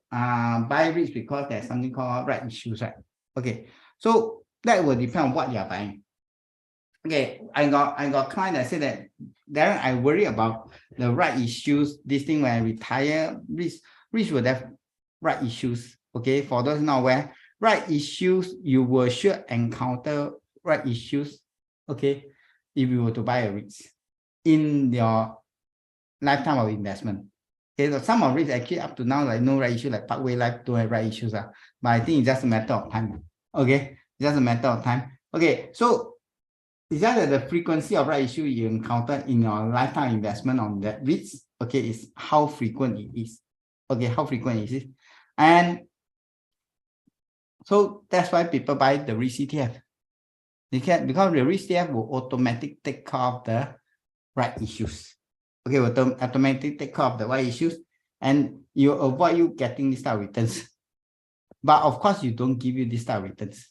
[SPEAKER 1] buy REITs because there's something called right issues, right? Okay, so that will depend on what you are buying. Okay, I got client that said that Darren, I worry about the right issues. This thing when I retire, REITs will have right issues. Okay, for those not aware, right issues you will sure encounter right issues. Okay, if you were to buy a REITs in your lifetime of investment. Okay, so some of REITs actually up to now like no right issue, like Parkway Life don't have right issues. But I think it's just a matter of time. Okay, just a matter of time. Okay, so it's just that the frequency of right issue you encounter in your lifetime investment on that REITs, okay, is how frequent it is. Okay, how frequent it is. And so that's why people buy the REIT ETF. Because the REIT ETF will automatically take care of the right issues. Okay, will automatically take care of the right issues, and you avoid you getting this type of returns. But of course, you don't give you this type of returns.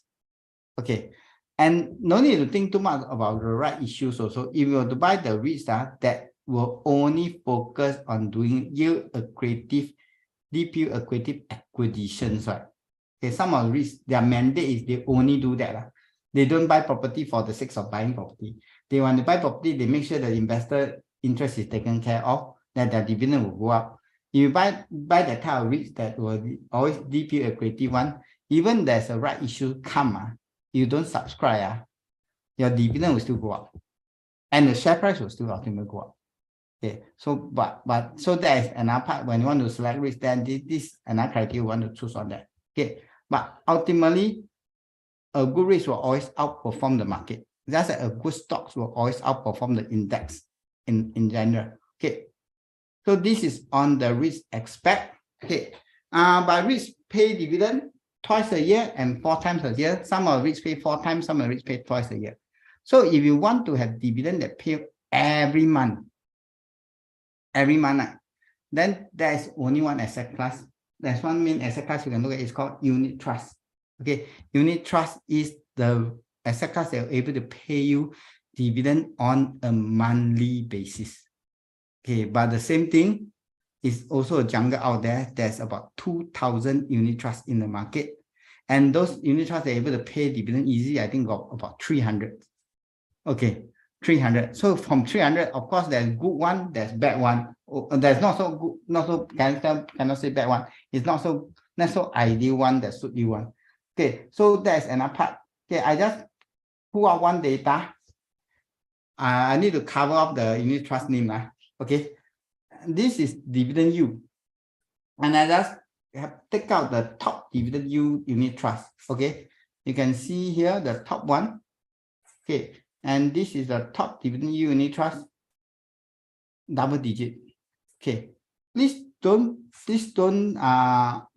[SPEAKER 1] Okay, and no need to think too much about the right issues also. If you were to buy the REITs that will only focus on doing yield accretive, deep yield accretive acquisitions, right? Okay, some of the REITs, their mandate is they only do that. They don't buy property for the sake of buying property. They want to buy property, they make sure the investor interest is taken care of, that their dividend will go up. If you buy that type of REITs that will always deep yield accretive one, even there's a right issue come, you don't subscribe, your dividend will still go up. And the share price will still ultimately go up. Okay, so but so that is another part when you want to select REITs, then this another criteria you want to choose on that. Okay, but ultimately, a good REITs will always outperform the market. Just like a good stocks will always outperform the index in general. Okay, so this is on the REITs aspect. Okay, but REITs pay dividend twice a year and 4 times a year. Some of REITs pay 4 times, some of REITs pay twice a year. So if you want to have dividend that pay every month, then there is only one asset class. There's one main asset class you can look at. It's called unit trust. Okay, unit trust is the asset class that are able to pay you dividend on a monthly basis. Okay, but the same thing is also a jungle out there. There's about 2,000 unit trusts in the market, and those unit trusts are able to pay dividend easy. I think about 300. Okay, 300. So from 300, of course, there's good one, there's bad one. There's not so good, not so cannot say bad one. It's not so ideal one that suit you one. Okay, so that's another part. Okay, I just pull out one data. I need to cover up the unit trust name. Okay, this is dividend yield, and I just have take out the top dividend yield unit trust. Okay, you can see here the top one. Okay, and this is the top dividend yield unit trust, double digit. Okay, please don't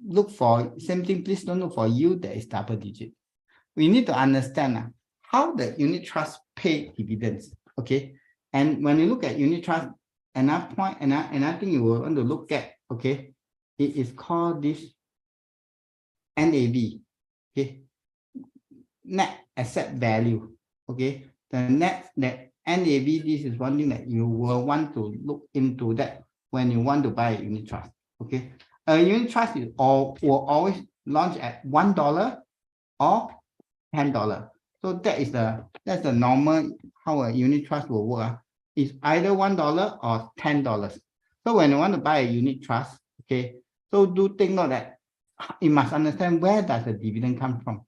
[SPEAKER 1] look for same thing. Please don't look for yield that is double digit. We need to understand how the unit trust pay dividends. Okay, and when you look at unit trust, another point, another thing you will want to look at. Okay, it is called this NAV. Okay, net asset value. Okay, the NAV. This is one thing that you will want to look into that when you want to buy a unit trust. Okay, a unit trust will always launch at $1 or $10. So that's the normal how a unit trust will work. It's either $1 or $10. So when you want to buy a unit trust, okay, so do take note that you must understand where does the dividend come from.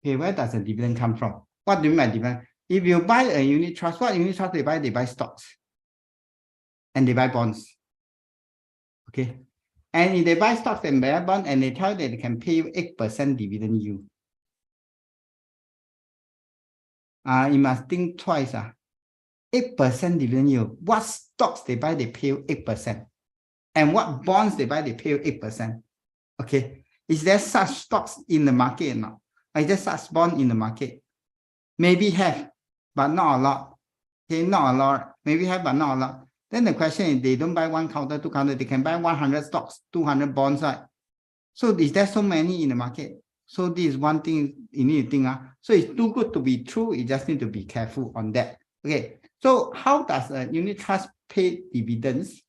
[SPEAKER 1] Okay, where does the dividend come from? What do you mean by dividend? If you buy a unit trust, what unit trust they buy? They buy stocks and they buy bonds. Okay. And if they buy stocks and buy bonds and they tell you that they can pay you 8% dividend yield. You must think twice. 8% dividend yield. What stocks they buy, they pay you 8%. And what bonds they buy, they pay you 8%. Okay. Is there such stocks in the market or not? Is there such bond in the market? Maybe have, but not a lot. Okay, not a lot. Maybe have, but not a lot. Then the question is, they don't buy one counter, two counter. They can buy 100 stocks, 200 bonds, right? So is there so many in the market? So this is one thing you need to think. So it's too good to be true. You just need to be careful on that. Okay. So how does a unit trust pay dividends?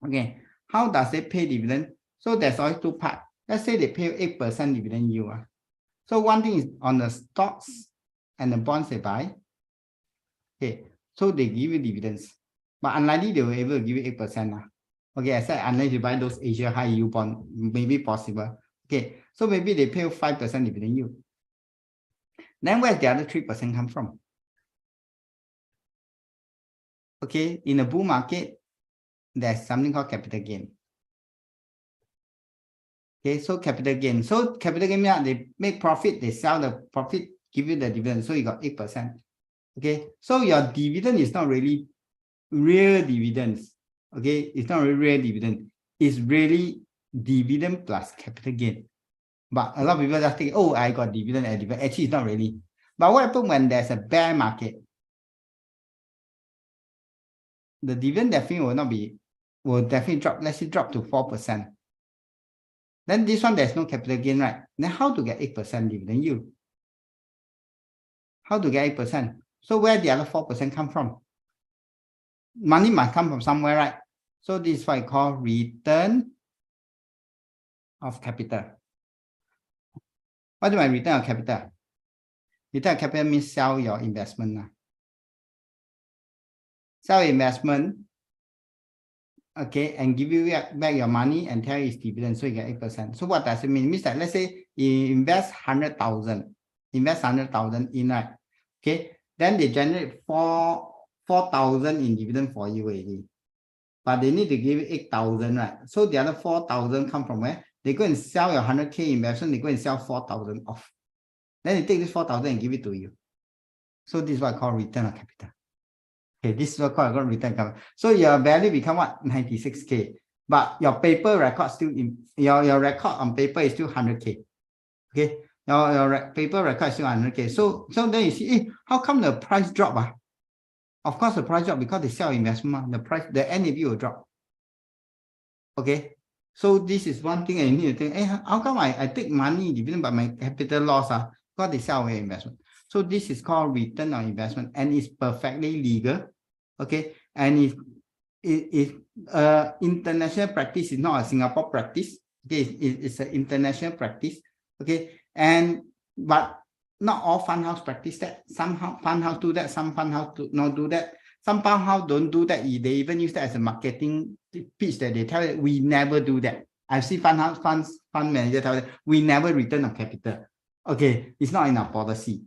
[SPEAKER 1] Okay. How does it pay dividend? So there's always two parts. Let's say they pay 8% dividend yield. So one thing is on the stocks and the bonds they buy. Okay. So they give you dividends. But unlikely they will be able to give you 8%. Okay, I said unless you buy those Asia high yield bond, maybe possible. Okay, so maybe they pay 5% dividend yield. Then where's the other 3% come from? Okay, in a bull market, there's something called capital gain. Okay, so capital gain. So capital gain, they make profit, they sell the profit, give you the dividend. So you got 8%. Okay, so your dividend is not really real dividends. Okay, it's not really real dividend. It's really dividend plus capital gain. But a lot of people just think, oh, I got dividend and dividend. Actually, it's not really. But what happens when there's a bear market? The dividend definitely will definitely drop. Let's say drop to 4%. Then this one, there's no capital gain, right? Then how to get 8% dividend yield? How to get 8%? So where the other 4% come from? Money must come from somewhere, right? So this is what I call return of capital. What do I mean return of capital? Return of capital means sell your investment. Sell investment, okay, and give you back your money and tell you it's dividend, so you get 8%. So what does it mean? It means that let's say you invest 100,000, in, right? Okay, then they generate 4,000 in dividend for you already. But they need to give you 8,000, right? So the other 4,000 come from where? They go and sell your 100K investment, they go and sell 4,000 off. Then they take this 4,000 and give it to you. So this is what I call return on capital. Okay, this is what I call return on capital. So your value become what? 96K. But your paper record still your record on paper is still 100K. Okay, your paper record is still 100K. So then you see, how come the price drop? Of course, the price drop because they sell investment. The NAV will drop. Okay, so this is one thing you need to think. Hey, how come I take money dividend but my capital loss? Because they sell away investment. So this is called return on investment, and it's perfectly legal. Okay, and it's international practice. It's not a Singapore practice. Okay, it's an international practice. Okay, but not all fund house practice that. Some fund house do that. Some fund house do not do that. Some fund house don't do that. They even use that as a marketing pitch that they tell you, we never do that. I've seen fund manager tell you, we never return on capital. Okay, it's not in our policy.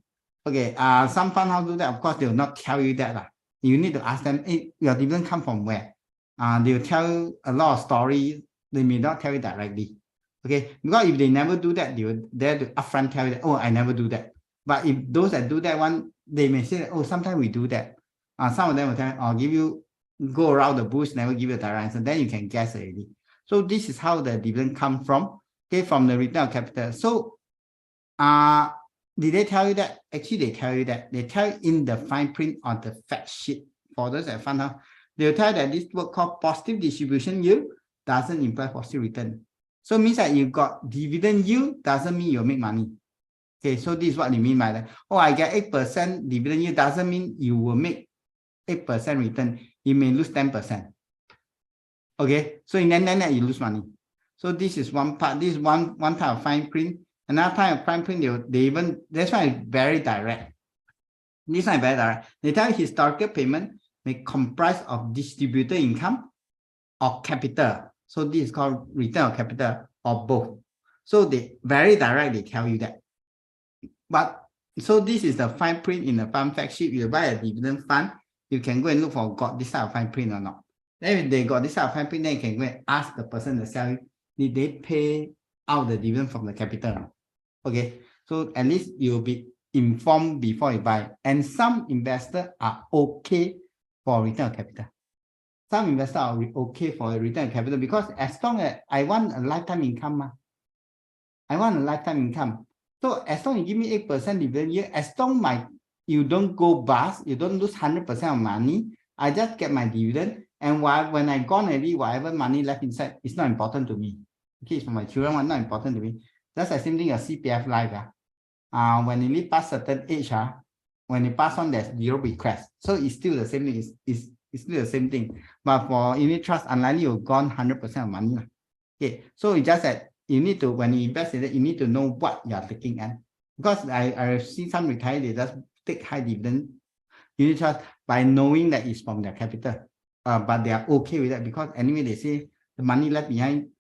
[SPEAKER 1] Okay, some fund house do that. Of course, they will not tell you that. You need to ask them, hey, your dividend come from where? They will tell you a lot of stories. They may not tell you directly. Okay, because if they never do that, they will dare to upfront tell you that, oh, I never do that. But if those that do that one, they may say, oh, sometimes we do that. Some of them will tell, I'll give you, go around the bush, never give you a direct answer. Then you can guess already. So this is how the dividend come from, okay, from the return of capital. So, did they tell you that? Actually, they tell you that. They tell you in the fine print on the fact sheet. For those that fund house, they'll tell you that this word called positive distribution yield doesn't imply positive return. So it means that you got dividend yield doesn't mean you'll make money. Okay, so this is what they mean by that. Oh, I get 8% dividend yield doesn't mean you will make 8% return. You may lose 10%. Okay, so in that you lose money. So this is one part. This is one type of fine print. Another type of fine print, they even, that's why it's very direct. This one is very direct. They tell you historical payment may comprise of distributor income or capital. So this is called return of capital or both. So they very direct, they tell you that. But so this is the fine print in the fund fact sheet. You buy a dividend fund, you can go and look for got this type of fine print or not. Then if they got this type of fine print, then you can go and ask the person that sell you, did they pay out the dividend from the capital? Okay, so at least you'll be informed before you buy. And some investors are okay for return of capital. Some investors are okay for a return of capital because as long as I want a lifetime income, I want a lifetime income. So as long as you give me 8% dividend year, as long as you don't go bust, you don't lose 100% of money, I just get my dividend. And when I gone already, whatever money left inside, it's not important to me. Okay, it's for my children, not important to me. That's the same thing as CPF life. When you live past certain age, when you pass on, there's zero bequest. So it's still the same thing. It's still the same thing. But for unit trust, unlikely you've gone 100% of money. Okay, so it's just that you need to, when you invest in it, you need to know what you are taking at. Because I see some retired, they just take high dividend unit trust by knowing that it's from their capital. But they are okay with that because anyway, they say the money left behind,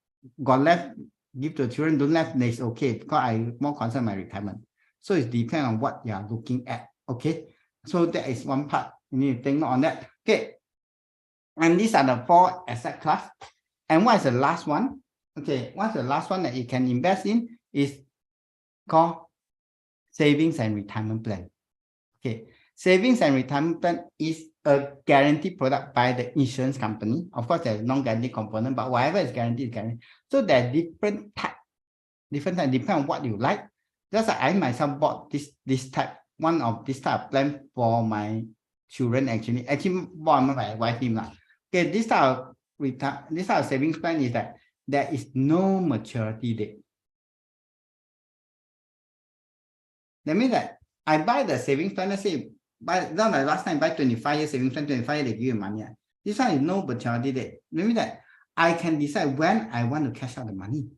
[SPEAKER 1] got left, give to the children, don't left, it's okay because I'm more concerned my retirement. So it depends on what you are looking at. Okay, so that is one part. You need to take note on that. Okay, and these are the 4 asset class. And what is the last one? Okay, what's the last one that you can invest in is called savings and retirement plan. Okay, savings and retirement plan is a guaranteed product by the insurance company. Of course, there's non-guaranteed component, but whatever is guaranteed is guaranteed. So there are different type, depend on what you like. Just like I myself bought this type, one of this type of plan for my children actually bought my wife him. Okay, this type of savings plan is that there is no maturity date. That means that I buy the savings plan, let's say, not like last time, buy 25 years savings plan, 25 years, they give you money. This one is no maturity date. That means that I can decide when I want to cash out the money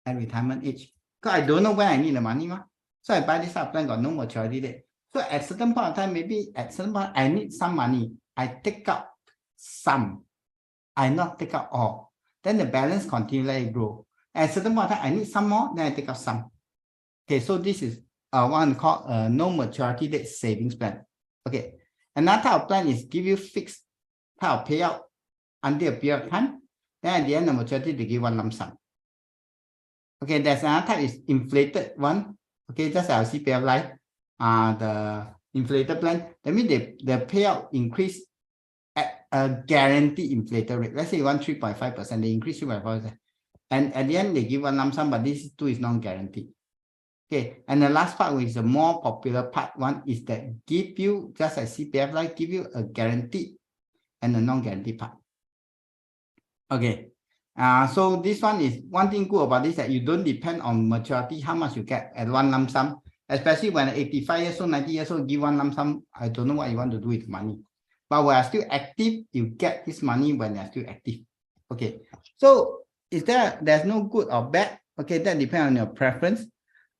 [SPEAKER 1] at retirement age. Because I don't know when I need the money. So I buy this type of plan, got no maturity date. So at certain point of time, maybe at certain point, I need some money. I take out some. I not take out all. Then the balance continually grow. At certain point of time, I need some more, then I take out some. Okay, so this is one called no maturity date savings plan. Okay, another type of plan is give you fixed type of payout until a period of time. Then at the end of maturity, they give one lump sum. Okay, there's another type is inflated one. Okay, just our CPF life, the inflated plan. That means the payout increase at a guaranteed inflated rate. Let's say you want 3.5%, they increase 3.5%. And at the end, they give one lump sum, but this too is non-guaranteed. Okay, and the last part, which is the more popular part one, is that give you, just like CPF life, give you a guaranteed and a non-guaranteed part. Okay, so this one is one thing good about this, that you don't depend on maturity, how much you get at one lump sum, especially when 85 years old, 90 years old, give one lump sum. I don't know what you want to do with money. But when are still active, you get this money when they're still active. Okay, so there's no good or bad. Okay, that depends on your preference.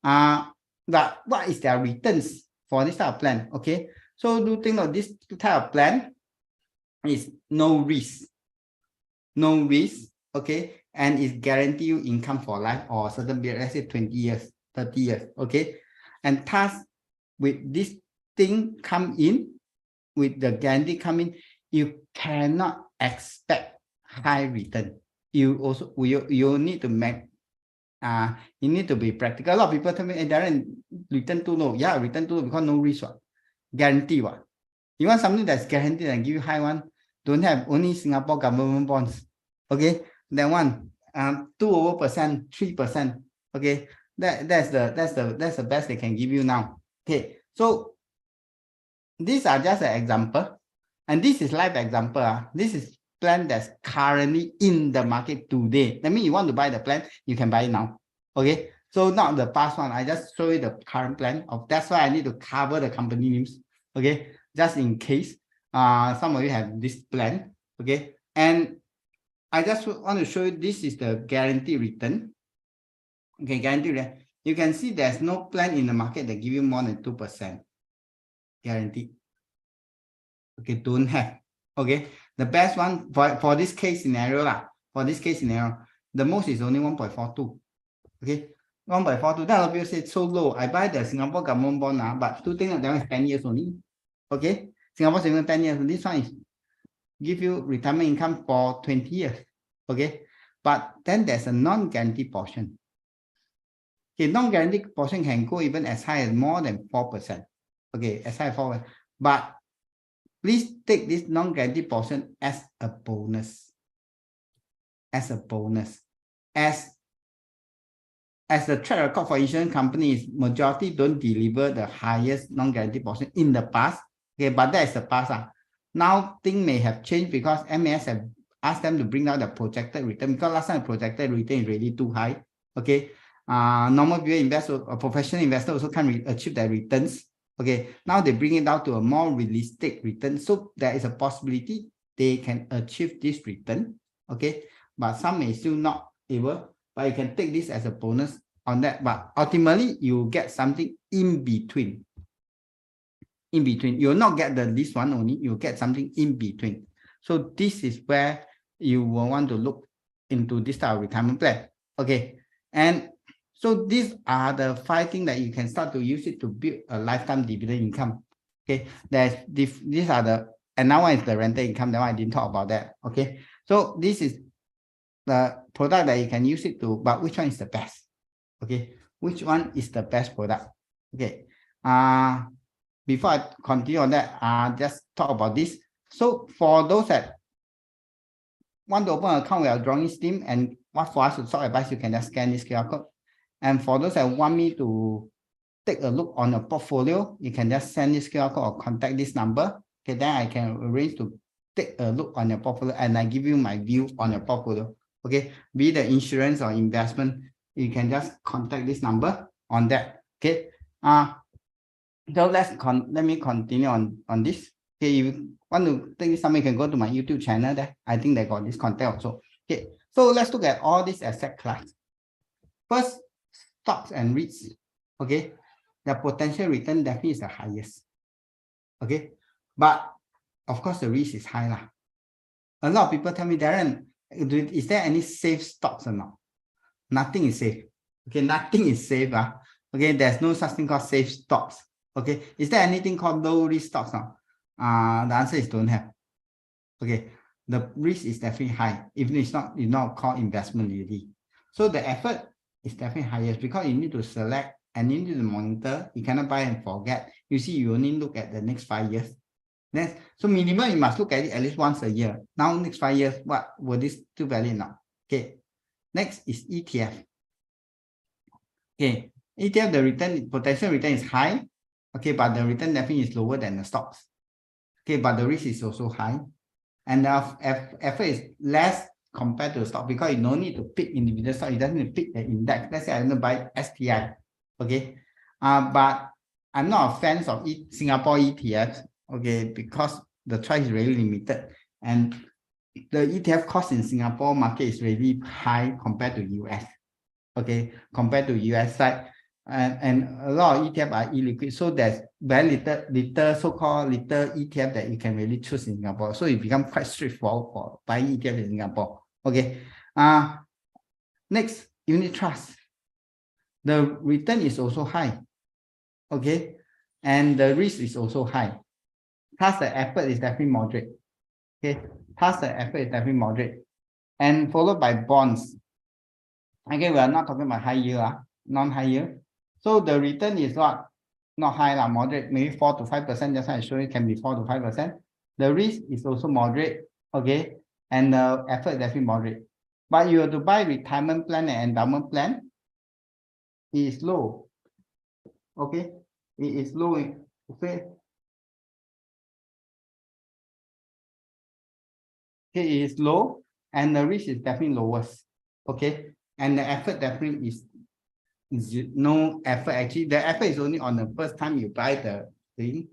[SPEAKER 1] But what is their returns for this type of plan? Okay, so do think of this type of plan is no risk. No risk, okay, and it guarantee you income for life or a certain period, let's say 20 years, 30 years, okay, and thus with this thing come in, with the guarantee come in, you cannot expect high return. You also you need to make you need to be practical. A lot of people tell me, hey, Darren, return too low. Yeah, return too low because no risk. Guarantee what? You want something that's guaranteed and give you high one, don't have only Singapore government bonds. Okay, that one 2%, 3%. Okay, that's the best they can give you now. Okay, so these are just an example, and this is live example. This is plan that's currently in the market today. That means you want to buy the plan, you can buy it now. Okay, so not the past one. I just show you the current plan. That's why I need to cover the company names. Okay, just in case some of you have this plan. Okay, and I just want to show you this is the guaranteed return. Okay, guaranteed return. You can see there's no plan in the market that give you more than 2% guaranteed. Okay, don't have. Okay, the best one for this case scenario lah. For this case scenario, the most is only 1.42. Okay, 1.42. Then a lot of people say so low. I buy the Singapore government bond now, but two things that one is 10 years only. Okay, Singapore saving 10 years. This one is give you retirement income for 20 years. Okay, but then there's a non-guaranteed portion. Okay, non-guaranteed portion can go even as high as more than 4%. Okay, as high as 4%. But please take this non-guaranteed portion as a bonus. As a bonus. As the track record for insurance companies, majority don't deliver the highest non-guaranteed portion in the past. Okay, but that is the past. Now things may have changed because MAS have asked them to bring out the projected return, because last time the projected return is really too high. Okay. Normal people investor or professional investor also can't achieve their returns. Okay, now they bring it down to a more realistic return, so there is a possibility they can achieve this return. Okay, but some may still not able, but you can take this as a bonus on that. But ultimately, you get something in between. In between, you'll not get this one only, you'll get something in between. So this is where you will want to look into this type of retirement plan. Okay, and so these are the 5 things that you can start to use it to build a lifetime dividend income. Okay, these are the, and now one is the rental income. That one I didn't talk about that. Okay, so this is the product that you can use it to, but which one is the best? Okay, which one is the best product? Okay, before I continue on that, just talk about this. So for those that want to open an account with our drawing scheme and what for us to stock advice, you can just scan this QR code. And for those that want me to take a look on a portfolio, you can just send this QR code or contact this number. Okay, then I can arrange to take a look on your portfolio and I give you my view on your portfolio. Okay, be the insurance or investment, you can just contact this number on that. Okay, so let me continue on this. Okay, if you want to take this number, you can go to my YouTube channel there. I think they got this content also. Okay, so let's look at all these asset class. First, stocks and REITs. Okay, the potential return definitely is the highest. Okay, but of course the risk is high lah. A lot of people tell me, Darren, is there any safe stocks or not? Nothing is safe. Okay, nothing is safe. Okay, there's no such thing called safe stocks. Okay, is there anything called low risk stocks now? The answer is don't have. Okay, the risk is definitely high. Even it's not called investment really. So the effort is definitely highest because you need to select and you need to monitor. You cannot buy and forget. You see, you only look at the next 5 years. Then, so minimum you must look at it at least once a year. Now next 5 years, what will this still valid now? Okay. Next is ETF. Okay, ETF, the return, potential return is high. Okay, but the return definitely is lower than the stocks. Okay, but the risk is also high. And the effort is less compared to the stock because you don't need to pick individual stock. You just need to pick the index. Let's say I want to buy STI. Okay. But I'm not a fan of Singapore ETFs. Okay, because the choice is really limited. And the ETF cost in Singapore market is really high compared to US. Okay, compared to US side. And a lot of ETF are illiquid, so there's very little so-called little ETF that you can really choose in Singapore. So it becomes quite straightforward for buying ETF in Singapore. Okay. Next, unit trust. The return is also high. Okay, and the risk is also high. Thus, the effort is definitely moderate. Okay, thus the effort is definitely moderate, and followed by bonds. Again, we are not talking about high yield, non-high yield. So the return is not high, moderate, maybe 4 to 5%. Just like I showed you, can be 4 to 5%. The risk is also moderate, okay, and the effort is definitely moderate. But you have to buy retirement plan and endowment plan, it is low. Okay, it is low. Okay. Okay, it is low, and the risk is definitely lowest. Okay, and the effort definitely is no effort. Actually, the effort is only on the first time you buy the thing,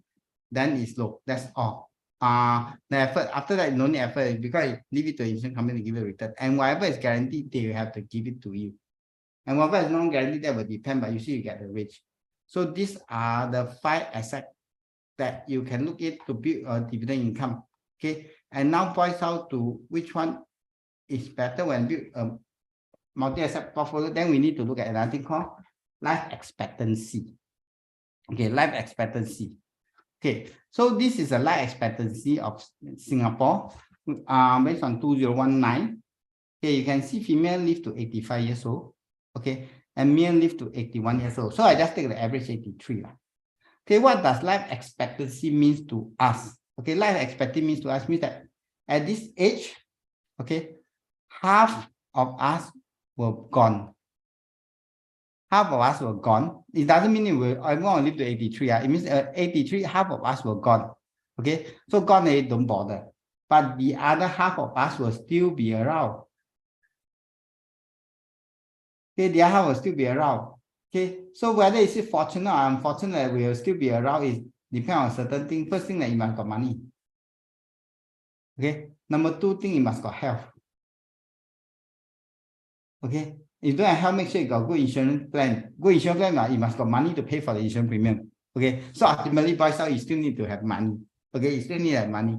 [SPEAKER 1] then it's low. That's all. the effort. After that, no need effort because leave it to the insurance company to give you a return. And whatever is guaranteed, they will have to give it to you. And whatever is non-guaranteed, that will depend, but usually you get the range. So these are the 5 assets that you can look at to build a dividend income. Okay, and now points out to which one is better when build a multi-asset portfolio. Then we need to look at another thing called life expectancy. Okay, life expectancy. Okay, so this is a life expectancy of Singapore based on 2019. Okay, you can see female live to 85 years old. Okay, and male live to 81 years old. So I just take the average 83. Okay, what does life expectancy means to us? Okay, life expectancy means to us means that at this age, okay, half of us were gone. Half of us were gone. It doesn't mean everyone will live to 83. It means 83, half of us were gone. Okay, so gone, they don't bother. But the other half of us will still be around. Okay, the other half will still be around. Okay, so whether it's fortunate or unfortunate, we will still be around is depend on certain things. First thing that you must got money. Okay, number 2 thing, you must got health. Okay, if you don't have health, make sure you got good insurance plan. Good insurance plan, you must got money to pay for the insurance premium. Okay, so ultimately, boys out, you still need to have money. Okay, you still need to have money.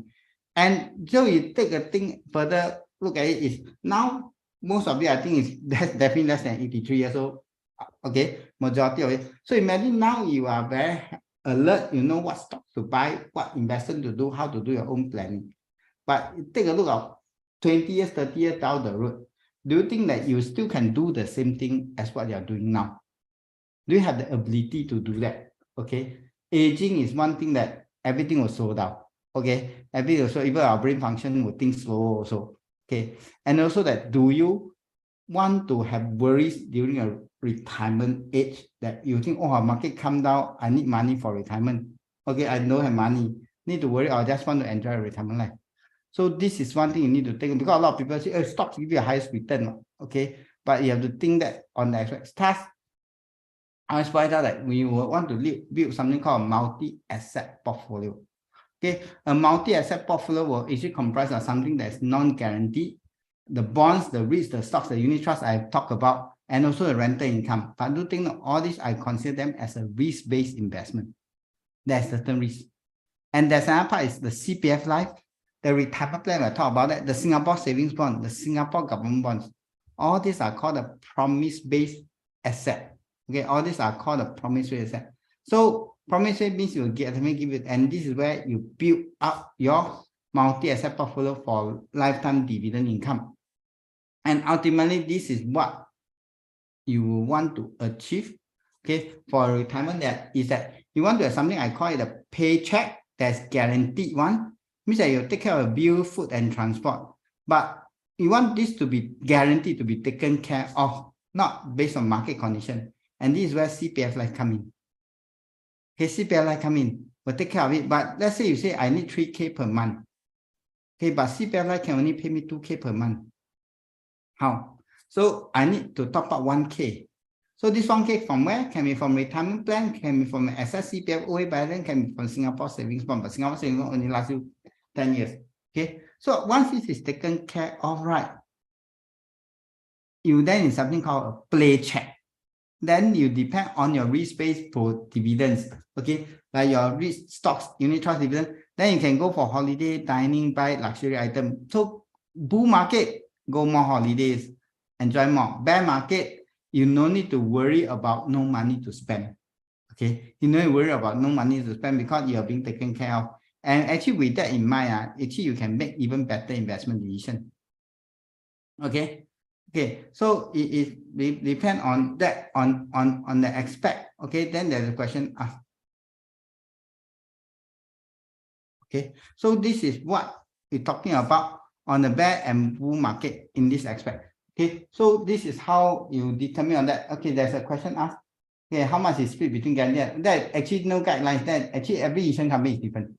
[SPEAKER 1] And so you take a thing further, look at it, is now most of it, I think, is definitely less than 83 years old. Okay, majority of it. So imagine now you are very alert, you know what stocks to buy, what investment to do, how to do your own planning. But take a look at 20 years, 30 years down the road. Do you think that you still can do the same thing as what you're doing now? Do you have the ability to do that? Okay, aging is one thing that everything will slow down. Okay, everything also, even our brain function will think slow also. Okay, and also that do you want to have worries during a retirement age that you think, oh, our market come down, I need money for retirement. Okay, I don't have money, need to worry, or just want to enjoy retirement life. So this is one thing you need to think, because a lot of people say, oh, stocks give you the highest return. Okay, but you have to think that on the aspect. Task, I always point out that we will want to build something called a multi-asset portfolio. Okay, a multi-asset portfolio will usually comprise of something that is non-guaranteed. The bonds, the REITs, the stocks, the unit trust I've talked about, and also the rental income. But I do think that all this, I consider them as a risk-based investment. There's certain risk. And there's another part is the CPF life, the retirement plan, I talk about that, the Singapore savings bond, the Singapore government bonds. All these are called a promise-based asset. Okay, all these are called a promise-based asset. So promise-based means you will give it, and this is where you build up your multi-asset portfolio for lifetime dividend income. And ultimately, this is what you want to achieve. Okay, for retirement, that is that you want to have something I call it a paycheck that's guaranteed one. Means that you take care of bill, food, and transport. But you want this to be guaranteed to be taken care of, not based on market condition. And this is where CPF life come in. Okay, CPF life come in, will take care of it. But let's say you say I need 3K per month. Okay, but CPF life can only pay me 2K per month. How? So I need to top up 1K. So this 1K from where? Can be from retirement plan, can be from asset CPF OA balance, can be from Singapore savings bond, but Singapore savings bond only lasts you 10 years. Okay, so once this is taken care of, right, you then is something called a play check. Then you depend on your risk-based for dividends. Okay, like your risk stocks, unit trust dividend. Then you can go for holiday, dining, buy luxury item. So bull market, go more holidays, enjoy more. Bear market, you no need to worry about no money to spend. Okay, you don't worry about no money to spend because you are being taken care of. And actually, with that in mind, actually you can make even better investment decision. Okay, okay. So it depends on that on the aspect. Okay, then there's a question asked. Okay, so this is what we're talking about on the bear and bull market in this aspect. Okay, so this is how you determine on that. Okay, there's a question asked. Okay, how much is split between guarantee? That actually no guidelines. That actually every insurance company is different.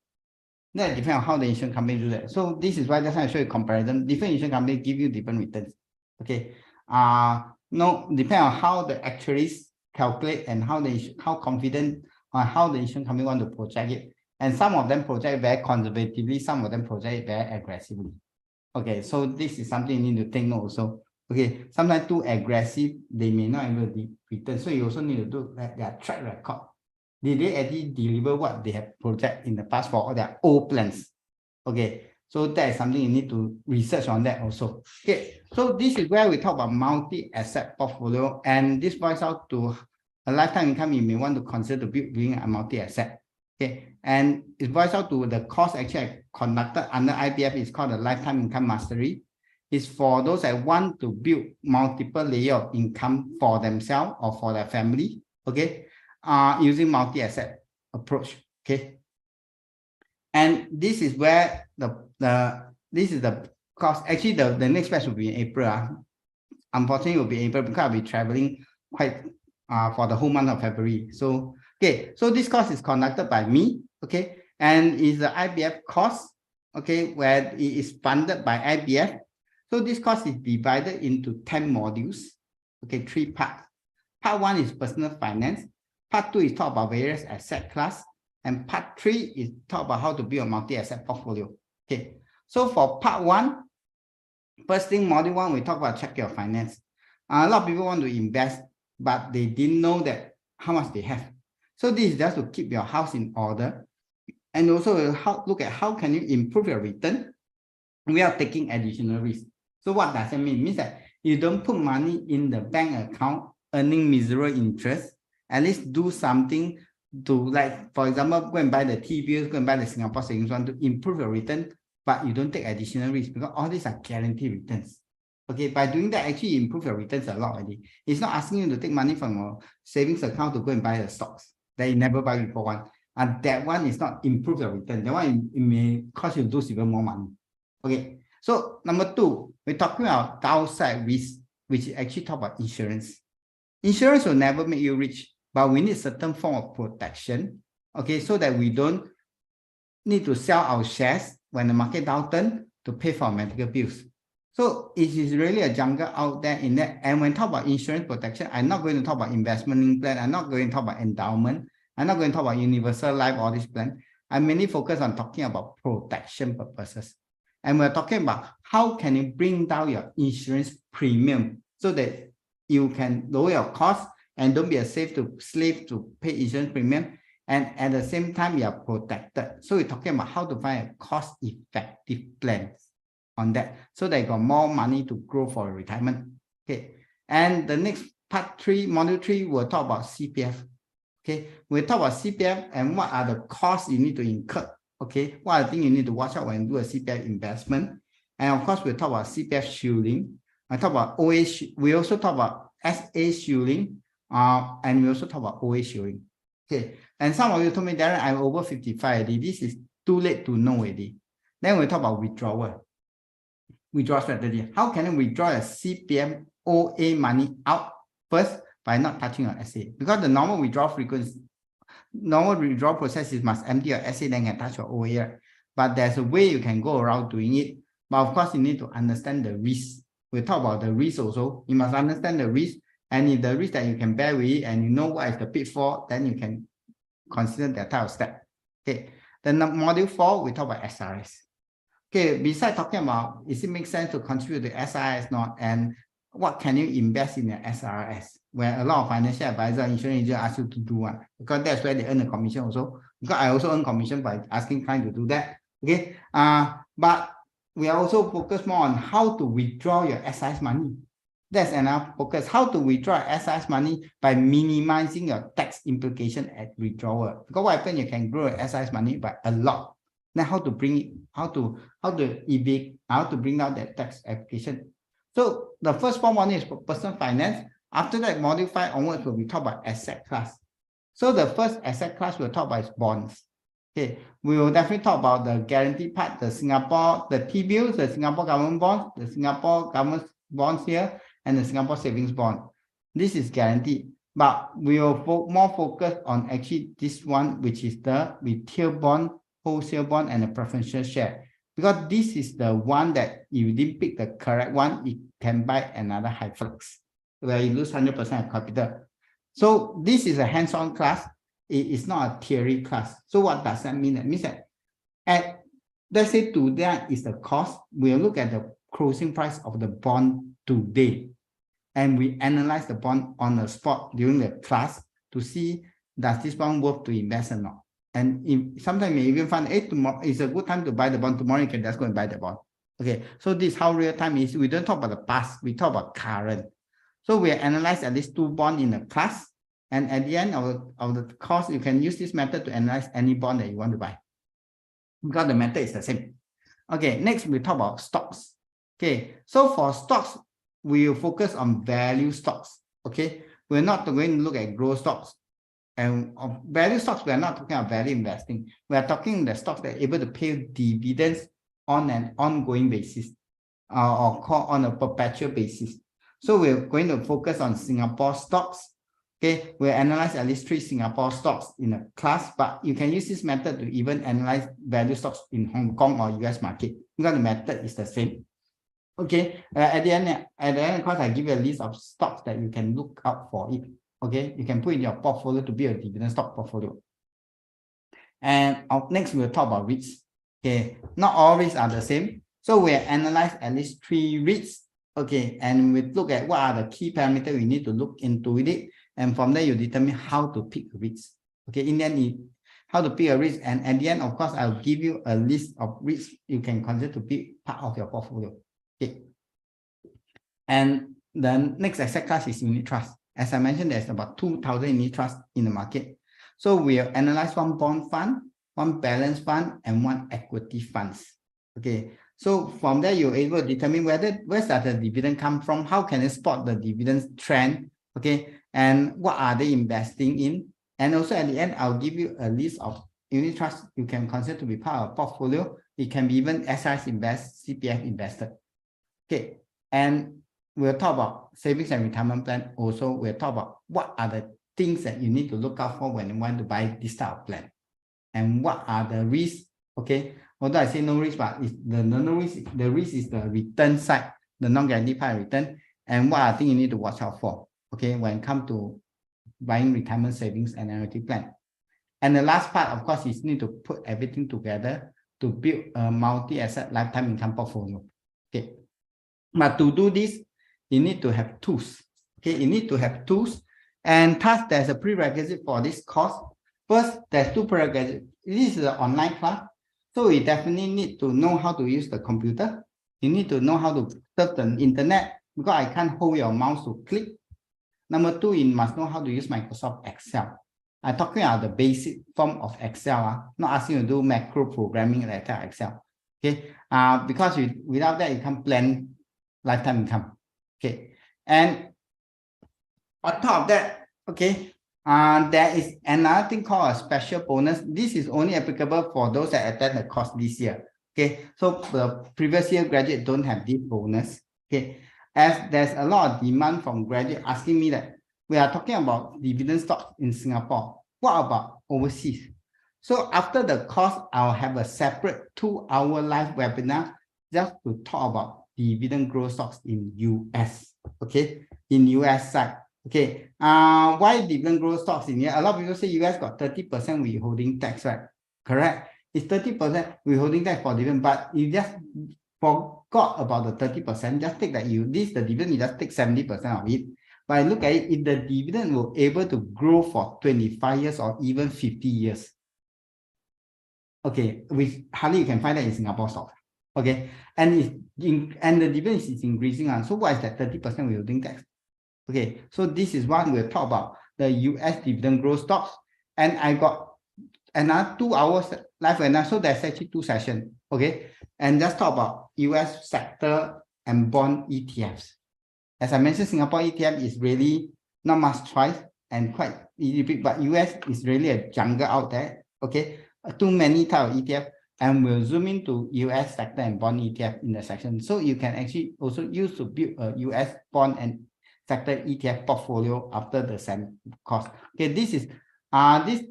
[SPEAKER 1] That depends on how the insurance company do that. So this is why that's why I show you comparison. Different insurance companies give you different returns. Okay. No, depend on how the actuaries calculate and how confident or how the insurance company want to project it. And some of them project very conservatively, some of them project very aggressively. Okay, so this is something you need to take note also. Okay, sometimes too aggressive, they may not able to return. So you also need to do their track record. Did they actually deliver what they have projected in the past for all their old plans? Okay, so that is something you need to research on that also. Okay, so this is where we talk about multi-asset portfolio, and this boils out to a lifetime income you may want to consider building a multi-asset. Okay, and it boils out to the course actually conducted under IBF is called the Lifetime Income Mastery. It's for those that want to build multiple layer of income for themselves or for their family. Okay, using multi-asset approach. Okay, and this is where this is the course. Actually, the next batch will be in April. Unfortunately, it will be April because I'll be traveling quite for the whole month of February. So okay, so this course is conducted by me. Okay, and is the IBF course. Okay, where it is funded by IBF. So this course is divided into 10 modules. Okay, 3 parts. Part 1 is personal finance. Part 2 is talk about various asset class. And part 3 is talk about how to build a multi-asset portfolio. Okay, so for part 1, first thing, module 1, we talk about check your finance. A lot of people want to invest, but they didn't know that how much they have. So this is just to keep your house in order. And also look at how can you improve your return without taking additional risk. So what does that mean? It means that you don't put money in the bank account earning miserable interest. At least do something to, like, for example, go and buy the T-bills, go and buy the Singapore savings bond to improve your return, but you don't take additional risk because all these are guaranteed returns. Okay, by doing that, actually you improve your returns a lot already. It's not asking you to take money from your savings account to go and buy the stocks that you never buy before one. And that one is not improve your return. That one it may cost you lose even more money. Okay, so number 2, we're talking about downside risk, which actually talk about insurance. Insurance will never make you rich, but we need certain form of protection. Okay, so that we don't need to sell our shares when the market downturn to pay for medical bills. So it is really a jungle out there in that. And when talk about insurance protection, I'm not going to talk about investment plan. I'm not going to talk about endowment. I'm not going to talk about universal life or this plan. I mainly focus on talking about protection purposes. And we're talking about how can you bring down your insurance premium so that you can lower your cost and don't be a slave to pay insurance premium. And at the same time, you are protected. So we're talking about how to find a cost-effective plan on that so that you got more money to grow for retirement. Okay. And the next part 3, module 3, we'll talk about CPF. Okay. We'll talk about CPF and what are the costs you need to incur. Okay. What are the things you need to watch out when you do a CPF investment. And of course, we'll talk about CPF shielding. I talk about OA. We also talk about SA shielding. And we also talk about OA shielding. Okay. And some of you told me, Darren, I'm over 55 already. This is too late to know already. Then we talk about withdrawal strategy. How can you withdraw a CPF OA money out first by not touching your SA? Because the normal withdrawal process is must empty your SA, then can touch your OA. But there's a way you can go around doing it. But of course, you need to understand the risk. We'll talk about the risk also. You must understand the risk. And if the risk that you can bear with it and you know what is the pitfall, then you can consider that type of step. Okay. Then module 4, we talk about SRS. Okay, besides talking about, does it make sense to contribute to SRS or not, and what can you invest in the SRS, where a lot of financial advisor, insurance agent ask you to do one, because that's where they earn the commission also, because I also earn commission by asking clients to do that. Okay, but we are also focused more on how to withdraw your SRS money. That's enough focus. How to withdraw SRS money by minimizing your tax implication at withdrawal. Because what happens, you can grow your SRS money by a lot. Now, how to bring it, how to bring down that tax application. So the first one is for personal finance. After that, module 5 onwards, we talk about asset class. So the first asset class we'll talk about is bonds. Okay, we will definitely talk about the guarantee part, the T-bills, the Singapore government bonds, the Singapore government bonds here, and the Singapore savings bond. This is guaranteed, but we will more focus on actually this one, which is the retail bond, wholesale bond, and the preferential share. Because this is the one that if you didn't pick the correct one, it can buy another high flux, where you lose 100% of capital. So this is a hands-on class. it's not a theory class. So what does that mean? That means that at, let's say today is the cost, we'll look at the closing price of the bond today. And we analyze the bond on the spot during the class to see does this bond worth to invest or not. And if, sometimes you even find, hey, tomorrow is a good time to buy the bond. Tomorrow you can just go and buy the bond. Okay, so this is how real time is. We don't talk about the past, we talk about current. So we analyze at least 2 bonds in a class. And at the end of the course, you can use this method to analyze any bond that you want to buy, because the method is the same. Okay, next we talk about stocks. Okay, so for stocks, we will focus on value stocks. Okay, we're not going to look at growth stocks. And value stocks, we are not talking about value investing. We are talking the stocks that are able to pay dividends on an ongoing basis, or call on a perpetual basis. So we're going to focus on Singapore stocks. Okay, we'll analyze at least 3 Singapore stocks in a class, but you can use this method to even analyze value stocks in Hong Kong or US market, because the method is the same. Okay, at the end of the course, I give you a list of stocks that you can look out for it. Okay, you can put in your portfolio to be a dividend stock portfolio. And next, we'll talk about REITs. Okay, not all REITs are the same. So we'll analyze at least 3 REITs. Okay, and we look at what are the key parameters we need to look into it. And from there, you determine how to pick REITs. Okay, in the end, how to pick a REIT. And at the end, of course, I'll give you a list of REITs you can consider to be part of your portfolio. Okay. And the next asset class is unit trust. As I mentioned, there's about 2,000 unit trusts in the market. So we'll analyze 1 bond fund, 1 balance fund, and 1 equity funds. Okay. So from there, you're able to determine where does the dividend come from, how can you spot the dividend trend, okay, and what are they investing in. And also at the end, I'll give you a list of unit trusts you can consider to be part of a portfolio. It can be even SRS Invest, CPF invested. Okay, and we'll talk about savings and retirement plan. Also, we'll talk about what are the things that you need to look out for when you want to buy this type of plan, and what are the risks. Okay, although I say no risk, but it's no risk. The risk is the return side, the non-guaranteed part return, and what are things you need to watch out for. Okay, when it comes to buying retirement savings and annuity plan. And the last part, of course, is you need to put everything together to build a multi-asset lifetime income portfolio. Okay. But to do this, you need to have tools. Okay, you need to have tools, and thus there's a prerequisite for this course. First, there's 2 prerequisites. This is an online class, so you definitely need to know how to use the computer. You need to know how to surf the internet, because I can't hold your mouse to click. Number 2, you must know how to use Microsoft Excel. I'm talking about the basic form of Excel, not asking you to do macro programming like that Excel. Okay, because without that, you can't plan lifetime income. Okay, and on top of that, okay, there is another thing called a special bonus. This is only applicable for those that attend the course this year. Okay, so the previous year graduate don't have this bonus. Okay, as there's a lot of demand from graduate asking me that we are talking about dividend stocks in Singapore. What about overseas? So after the course, I'll have a separate 2-hour live webinar just to talk about dividend growth stocks in US. Okay, in US side. Okay, why dividend growth stocks in here? A lot of people say US got 30% withholding tax, right? Correct. It's 30% withholding tax for dividend, but you just forgot about the 30%. Just take that the dividend, you just take 70% of it. But I look at it, if the dividend will able to grow for 25 years or even 50 years. Okay, which hardly you can find that in Singapore stocks. Okay, and the dividend is increasing on. So what is that 30% withholding tax? Okay, so this is what we'll talk about, the US dividend growth stocks. And I got another 2 hours live webinar, so there's actually 2 sessions. Okay, and just talk about US sector and bond ETFs. As I mentioned, Singapore ETF is really not much choice and quite easy, but US is really a jungle out there. Okay, too many type of ETF. And we'll zoom into US sector and bond ETF in the section. So you can actually also use to build a US bond and sector ETF portfolio after the same course. Okay, this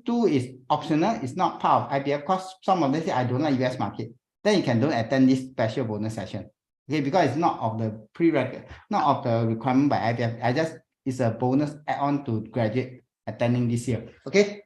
[SPEAKER 1] tool is optional. It's not part of IBF course. Some of them say I don't like US market. Then you can don't attend this special bonus session. Okay, because it's not of the prerequisite, not of the requirement by IBF. It's a bonus add-on to graduate attending this year. Okay.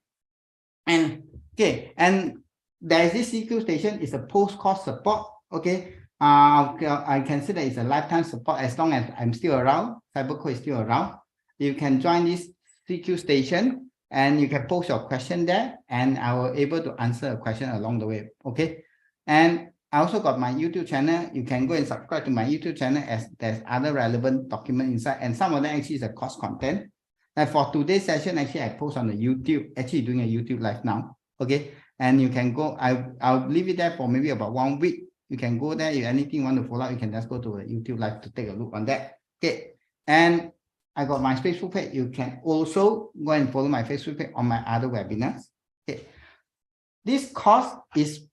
[SPEAKER 1] And okay, and there is this CQ station is a post-course support. Okay, I consider it's a lifetime support as long as I'm still around. CyberCode is still around. You can join this CQ station and you can post your question there, and I will able to answer a question along the way. Okay, and I also got my YouTube channel. You can go and subscribe to my YouTube channel as there's other relevant document inside, and some of them actually is a course content. And for today's session, actually, I post on the YouTube, actually doing a YouTube live now. Okay. And you can go, I'll leave it there for maybe about 1 week. You can go there. If anything you want to follow up, you can just go to the YouTube live to take a look on that. Okay. And I got my Facebook page. You can also go and follow my Facebook page on my other webinars. Okay. This course is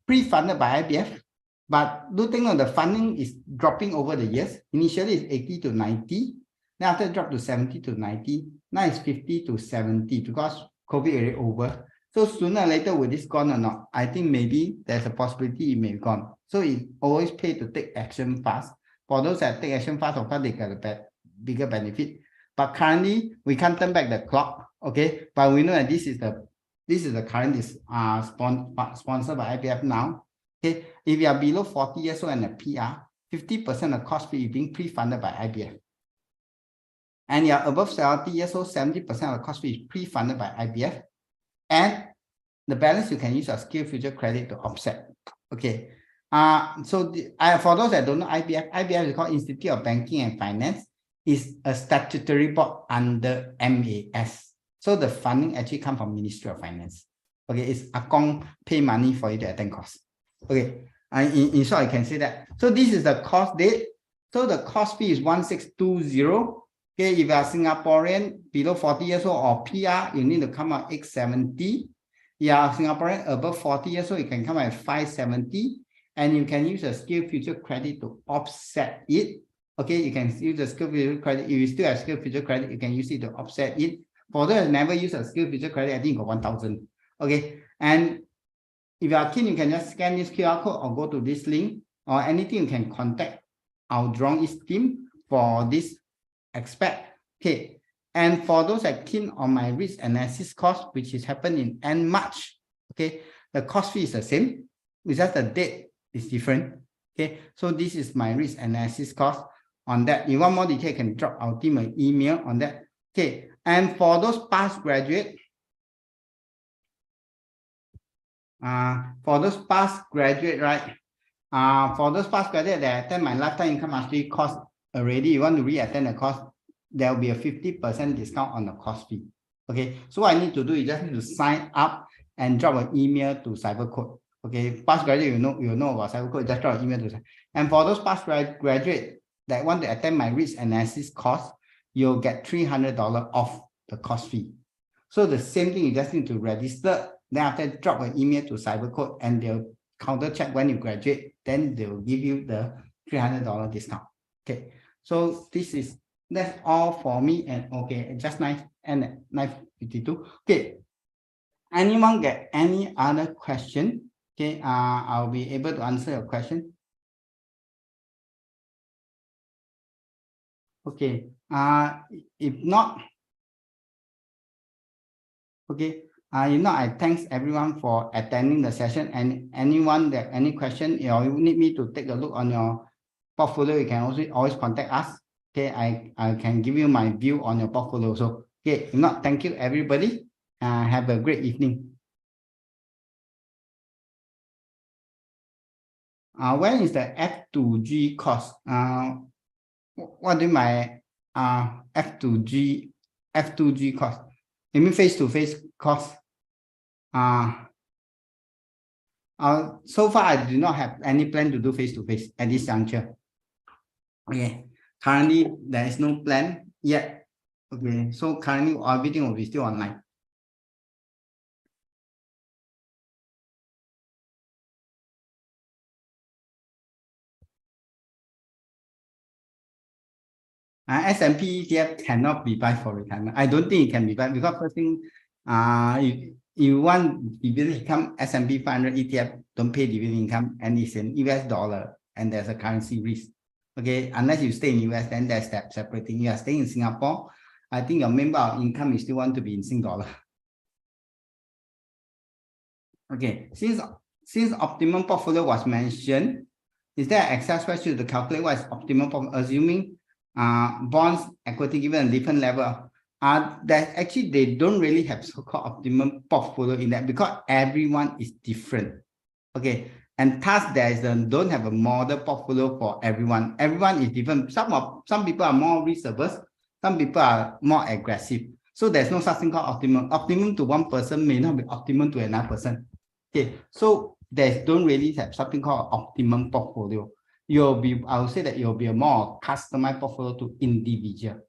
[SPEAKER 1] pre-funded by IBF, but do think of the funding is dropping over the years. Initially, it's 80 to 90. Then after it dropped to 70 to 90, now it's 50 to 70 because COVID already over. So sooner or later, will this gone or not? I think maybe there's a possibility it may be gone. So it always pays to take action fast. For those that take action fast, of course, they get a bigger benefit. But currently, we can't turn back the clock. Okay, but we know that this is the current sponsored by IBF now. Okay, if you are below 40 years old and a PR, 50% of cost fee is being pre-funded by IBF. And you're above 70 years old, 70% of the cost fee is pre-funded by IBF. And the balance you can use your skill future credit to offset. Okay. So for those that don't know IBF is called Institute of Banking and Finance. Is a statutory board under MAS. So the funding actually comes from Ministry of Finance. Okay, it's Akong pay money for you to attend course. Okay, in short, I can say that. So this is the cost date. So the cost fee is 1620. Okay, if you are Singaporean below 40 years old or PR, you need to come out 870. You are Singaporean above 40 years old, you can come out 570. And you can use a skill future credit to offset it. Okay, you can use the skill future credit. If you still have skill future credit, you can use it to offset it. For those that never use a skill future credit, I think you got 1,000. Okay, and if you are keen, you can just scan this QR code or go to this link or anything. You can contact our Jurong East team for this aspect. Okay, and for those that keen on my risk analysis course, which is happening in end March. Okay, the cost fee is the same. It's just the date is different. Okay, so this is my risk analysis course. On that, if you want more detail, you can drop our team an email on that. Okay, and for those past graduate, right? For those past graduate that attend my lifetime income mastery course already, you want to re-attend the course, there will be a 50% discount on the course fee. Okay, so what I need to do is just need to sign up and drop an email to CyberCode. Okay, past graduate, you know about CyberCode, just drop an email to. And for those past graduate that want to attend my risk analysis course, you'll get $300 off the cost fee. So the same thing, you just need to register. Then after, drop an email to CyberCode and they'll counter check when you graduate. Then they'll give you the $300 discount. Okay, so that's all for me. And okay, just nice and at 9:52. Okay, anyone get any other question? Okay, I'll be able to answer your question. Okay, if not, okay, if not, I thanks everyone for attending the session. And anyone that any question, you need me to take a look on your portfolio, you can also always contact us. Okay, I can give you my view on your portfolio. So, okay, if not, thank you everybody. Have a great evening. When is the F2G course? What do my F2G course? You mean face-to-face course? So far, I do not have any plan to do face-to-face at this juncture. Okay, currently there is no plan yet. Okay, so currently everything will be still online. S&P ETF cannot be buy for retirement. I don't think it can be buy because first thing, if you want dividend income, S&P 500 ETF don't pay dividend income, and it's in US dollar, and there's a currency risk. Okay, unless you stay in US, then there's that separating. You are staying in Singapore, I think your member of income is still want to be in Sing dollar. Okay, since optimum portfolio was mentioned, is there an Excel spreadsheet to calculate what is optimum portfolio, assuming bonds, equity given a different level? That actually they don't really have so-called optimum portfolio in that because everyone is different. Okay, and thus there is don't have a model portfolio for everyone. Everyone is different. Some people are more risk averse, some people are more aggressive. So there's no such thing called optimum. Optimum to one person may not be optimum to another person. Okay, so they don't really have something called optimum portfolio. I would say that you'll be a more customized portfolio to individual.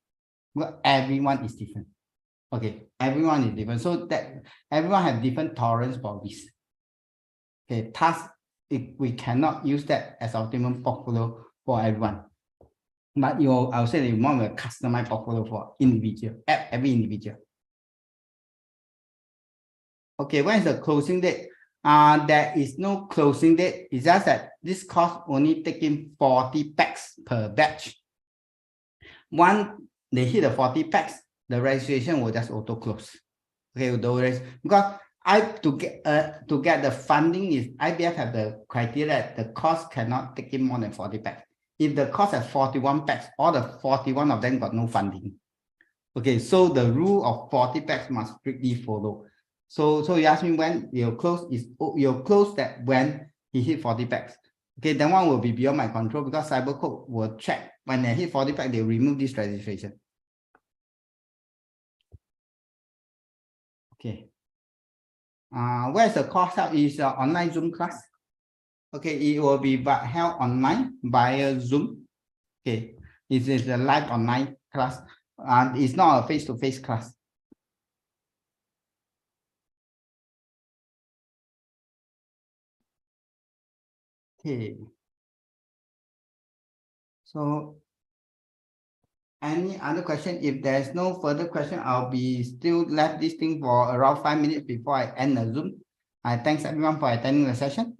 [SPEAKER 1] Well, everyone is different. Okay, everyone is different. So that everyone have different tolerance for risk. Okay, thus we cannot use that as optimum portfolio for everyone. But I would say that you want a customized portfolio for individual, every individual. Okay, when is the closing date? There is no closing date. It's just that this course only taking 40 packs per batch. Once they hit the 40 packs, the registration will just auto close. Okay, because to get the funding is IBF have the criteria that the course cannot take in more than 40 packs. If the course has 41 packs, all the 41 of them got no funding. Okay, so the rule of 40 packs must strictly follow. So you ask me when you'll close that when he hit 40 packs. Okay, that one will be beyond my control because Cybercode will check when they hit 40 packs, they remove this registration. Okay. Where's the course held? Is online Zoom class? Okay, it will be held online via Zoom. Okay, it is a live online class. It's not a face-to-face class. Okay. So, any other question? If there's no further question, I'll be still left this thing for around 5 minutes before I end the Zoom. I thanks everyone for attending the session.